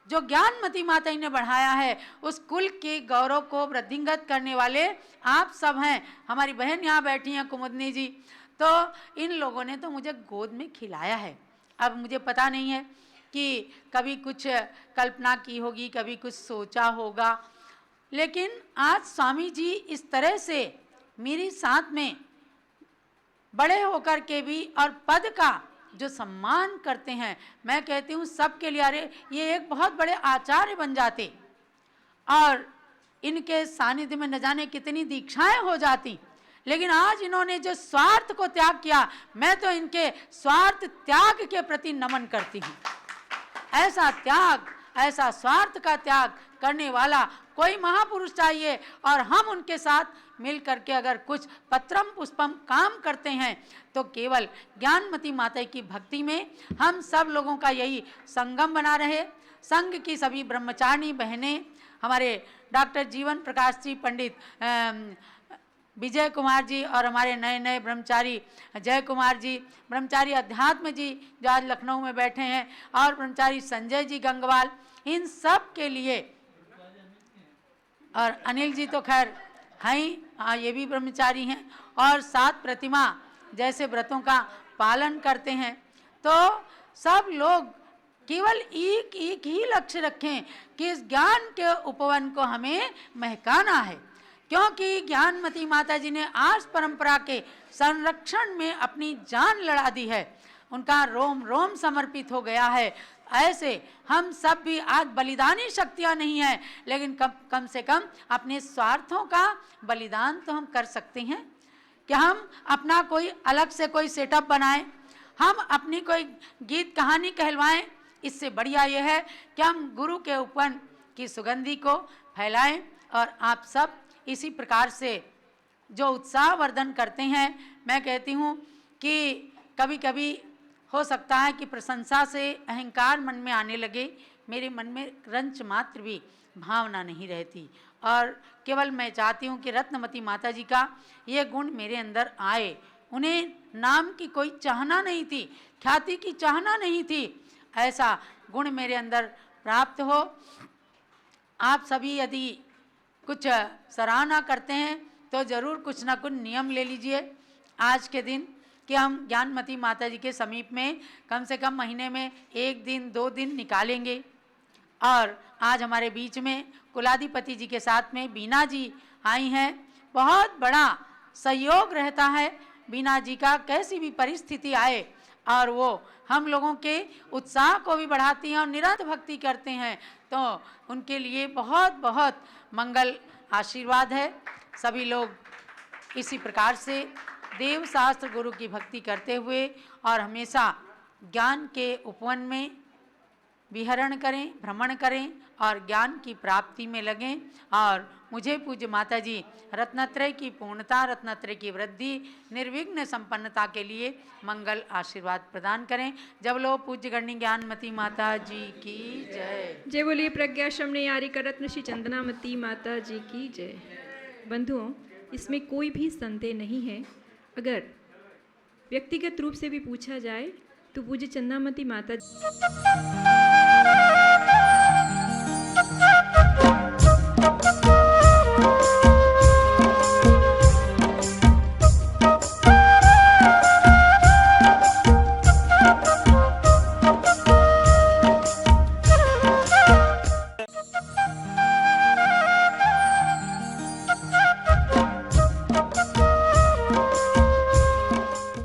जो ज्ञानमती माता जी ने बढ़ाया है, उस कुल के गौरव को वृद्धिंगत करने वाले आप सब हैं। हमारी बहन यहाँ बैठी हैं कुमुदनी जी, तो इन लोगों ने तो मुझे गोद में खिलाया है। अब मुझे पता नहीं है कि कभी कुछ कल्पना की होगी, कभी कुछ सोचा होगा, लेकिन आज स्वामी जी इस तरह से मेरे साथ में बड़े होकर के भी और पद का जो सम्मान करते हैं, मैं कहती हूँ सबके लिए अरे ये एक बहुत बड़े आचार्य बन जाते और इनके सानिध्य में न जाने कितनी दीक्षाएं हो जाती। लेकिन आज इन्होंने जो स्वार्थ को त्याग किया, मैं तो इनके स्वार्थ त्याग के प्रति नमन करती हूँ। ऐसा त्याग, ऐसा स्वार्थ का त्याग करने वाला कोई महापुरुष चाहिए और हम उनके साथ मिल करके अगर कुछ पत्रम पुष्पम काम करते हैं तो केवल ज्ञानमती माता की भक्ति में हम सब लोगों का यही संगम बना रहे। संघ की सभी ब्रह्मचारिणी बहनें, हमारे डॉक्टर जीवन प्रकाश जी, पंडित विजय कुमार जी और हमारे नए नए ब्रह्मचारी जय कुमार जी, ब्रह्मचारी अध्यात्म जी जो आज लखनऊ में बैठे हैं, और ब्रह्मचारी संजय जी गंगवाल, इन सब के लिए, और अनिल जी तो खैर हैं ही, हाँ ये भी ब्रह्मचारी हैं और 7 प्रतिमा जैसे व्रतों का पालन करते हैं। तो सब लोग केवल एक ही लक्ष्य रखें कि इस ज्ञान के उपवन को हमें महकाना है, क्योंकि ज्ञानमती माता जी ने आज परंपरा के संरक्षण में अपनी जान लड़ा दी है, उनका रोम रोम समर्पित हो गया है। ऐसे हम सब भी आज बलिदानी शक्तियाँ नहीं हैं, लेकिन कम से कम अपने स्वार्थों का बलिदान तो हम कर सकते हैं। कि हम अपना कोई अलग से कोई सेटअप बनाएं, हम अपनी कोई गीत कहानी कहलवाएं। इससे बढ़िया यह है कि हम गुरु के उपवन की सुगंधि को फैलाएं और आप सब इसी प्रकार से जो उत्साहवर्धन करते हैं। मैं कहती हूँ कि कभी कभी हो सकता है कि प्रशंसा से अहंकार मन में आने लगे, मेरे मन में रंच मात्र भी भावना नहीं रहती और केवल मैं चाहती हूँ कि रत्नमती माता जी का ये गुण मेरे अंदर आए। उन्हें नाम की कोई चाहना नहीं थी, ख्याति की चाहना नहीं थी, ऐसा गुण मेरे अंदर प्राप्त हो। आप सभी यदि कुछ सराहना करते हैं तो ज़रूर कुछ ना कुछ नियम ले लीजिए आज के दिन कि हम ज्ञानमती माता जी के समीप में कम से कम महीने में 1 दिन 2 दिन निकालेंगे। और आज हमारे बीच में कुलाधिपति जी के साथ में बीना जी आई हैं। बहुत बड़ा सहयोग रहता है बीना जी का, कैसी भी परिस्थिति आए और वो हम लोगों के उत्साह को भी बढ़ाती हैं और निरंतर भक्ति करते हैं, तो उनके लिए बहुत बहुत मंगल आशीर्वाद है। सभी लोग इसी प्रकार से देव शास्त्र गुरु की भक्ति करते हुए और हमेशा ज्ञान के उपवन में विहरण करें, भ्रमण करें और ज्ञान की प्राप्ति में लगें। और मुझे पूज्य माता जी रत्नत्रय की पूर्णता, रत्नत्रय की वृद्धि, निर्विघ्न संपन्नता के लिए मंगल आशीर्वाद प्रदान करें। जब लो पूज्य गणनी ज्ञानमती माता जी की जय। जय बोलिए प्रज्ञा शमने का रत्न श्री चंदनामती माता जी की जय। बंधुओं, इसमें कोई भी संदेह नहीं है। अगर व्यक्तिगत रूप से भी पूछा जाए तो पूज्य चंदनामती माता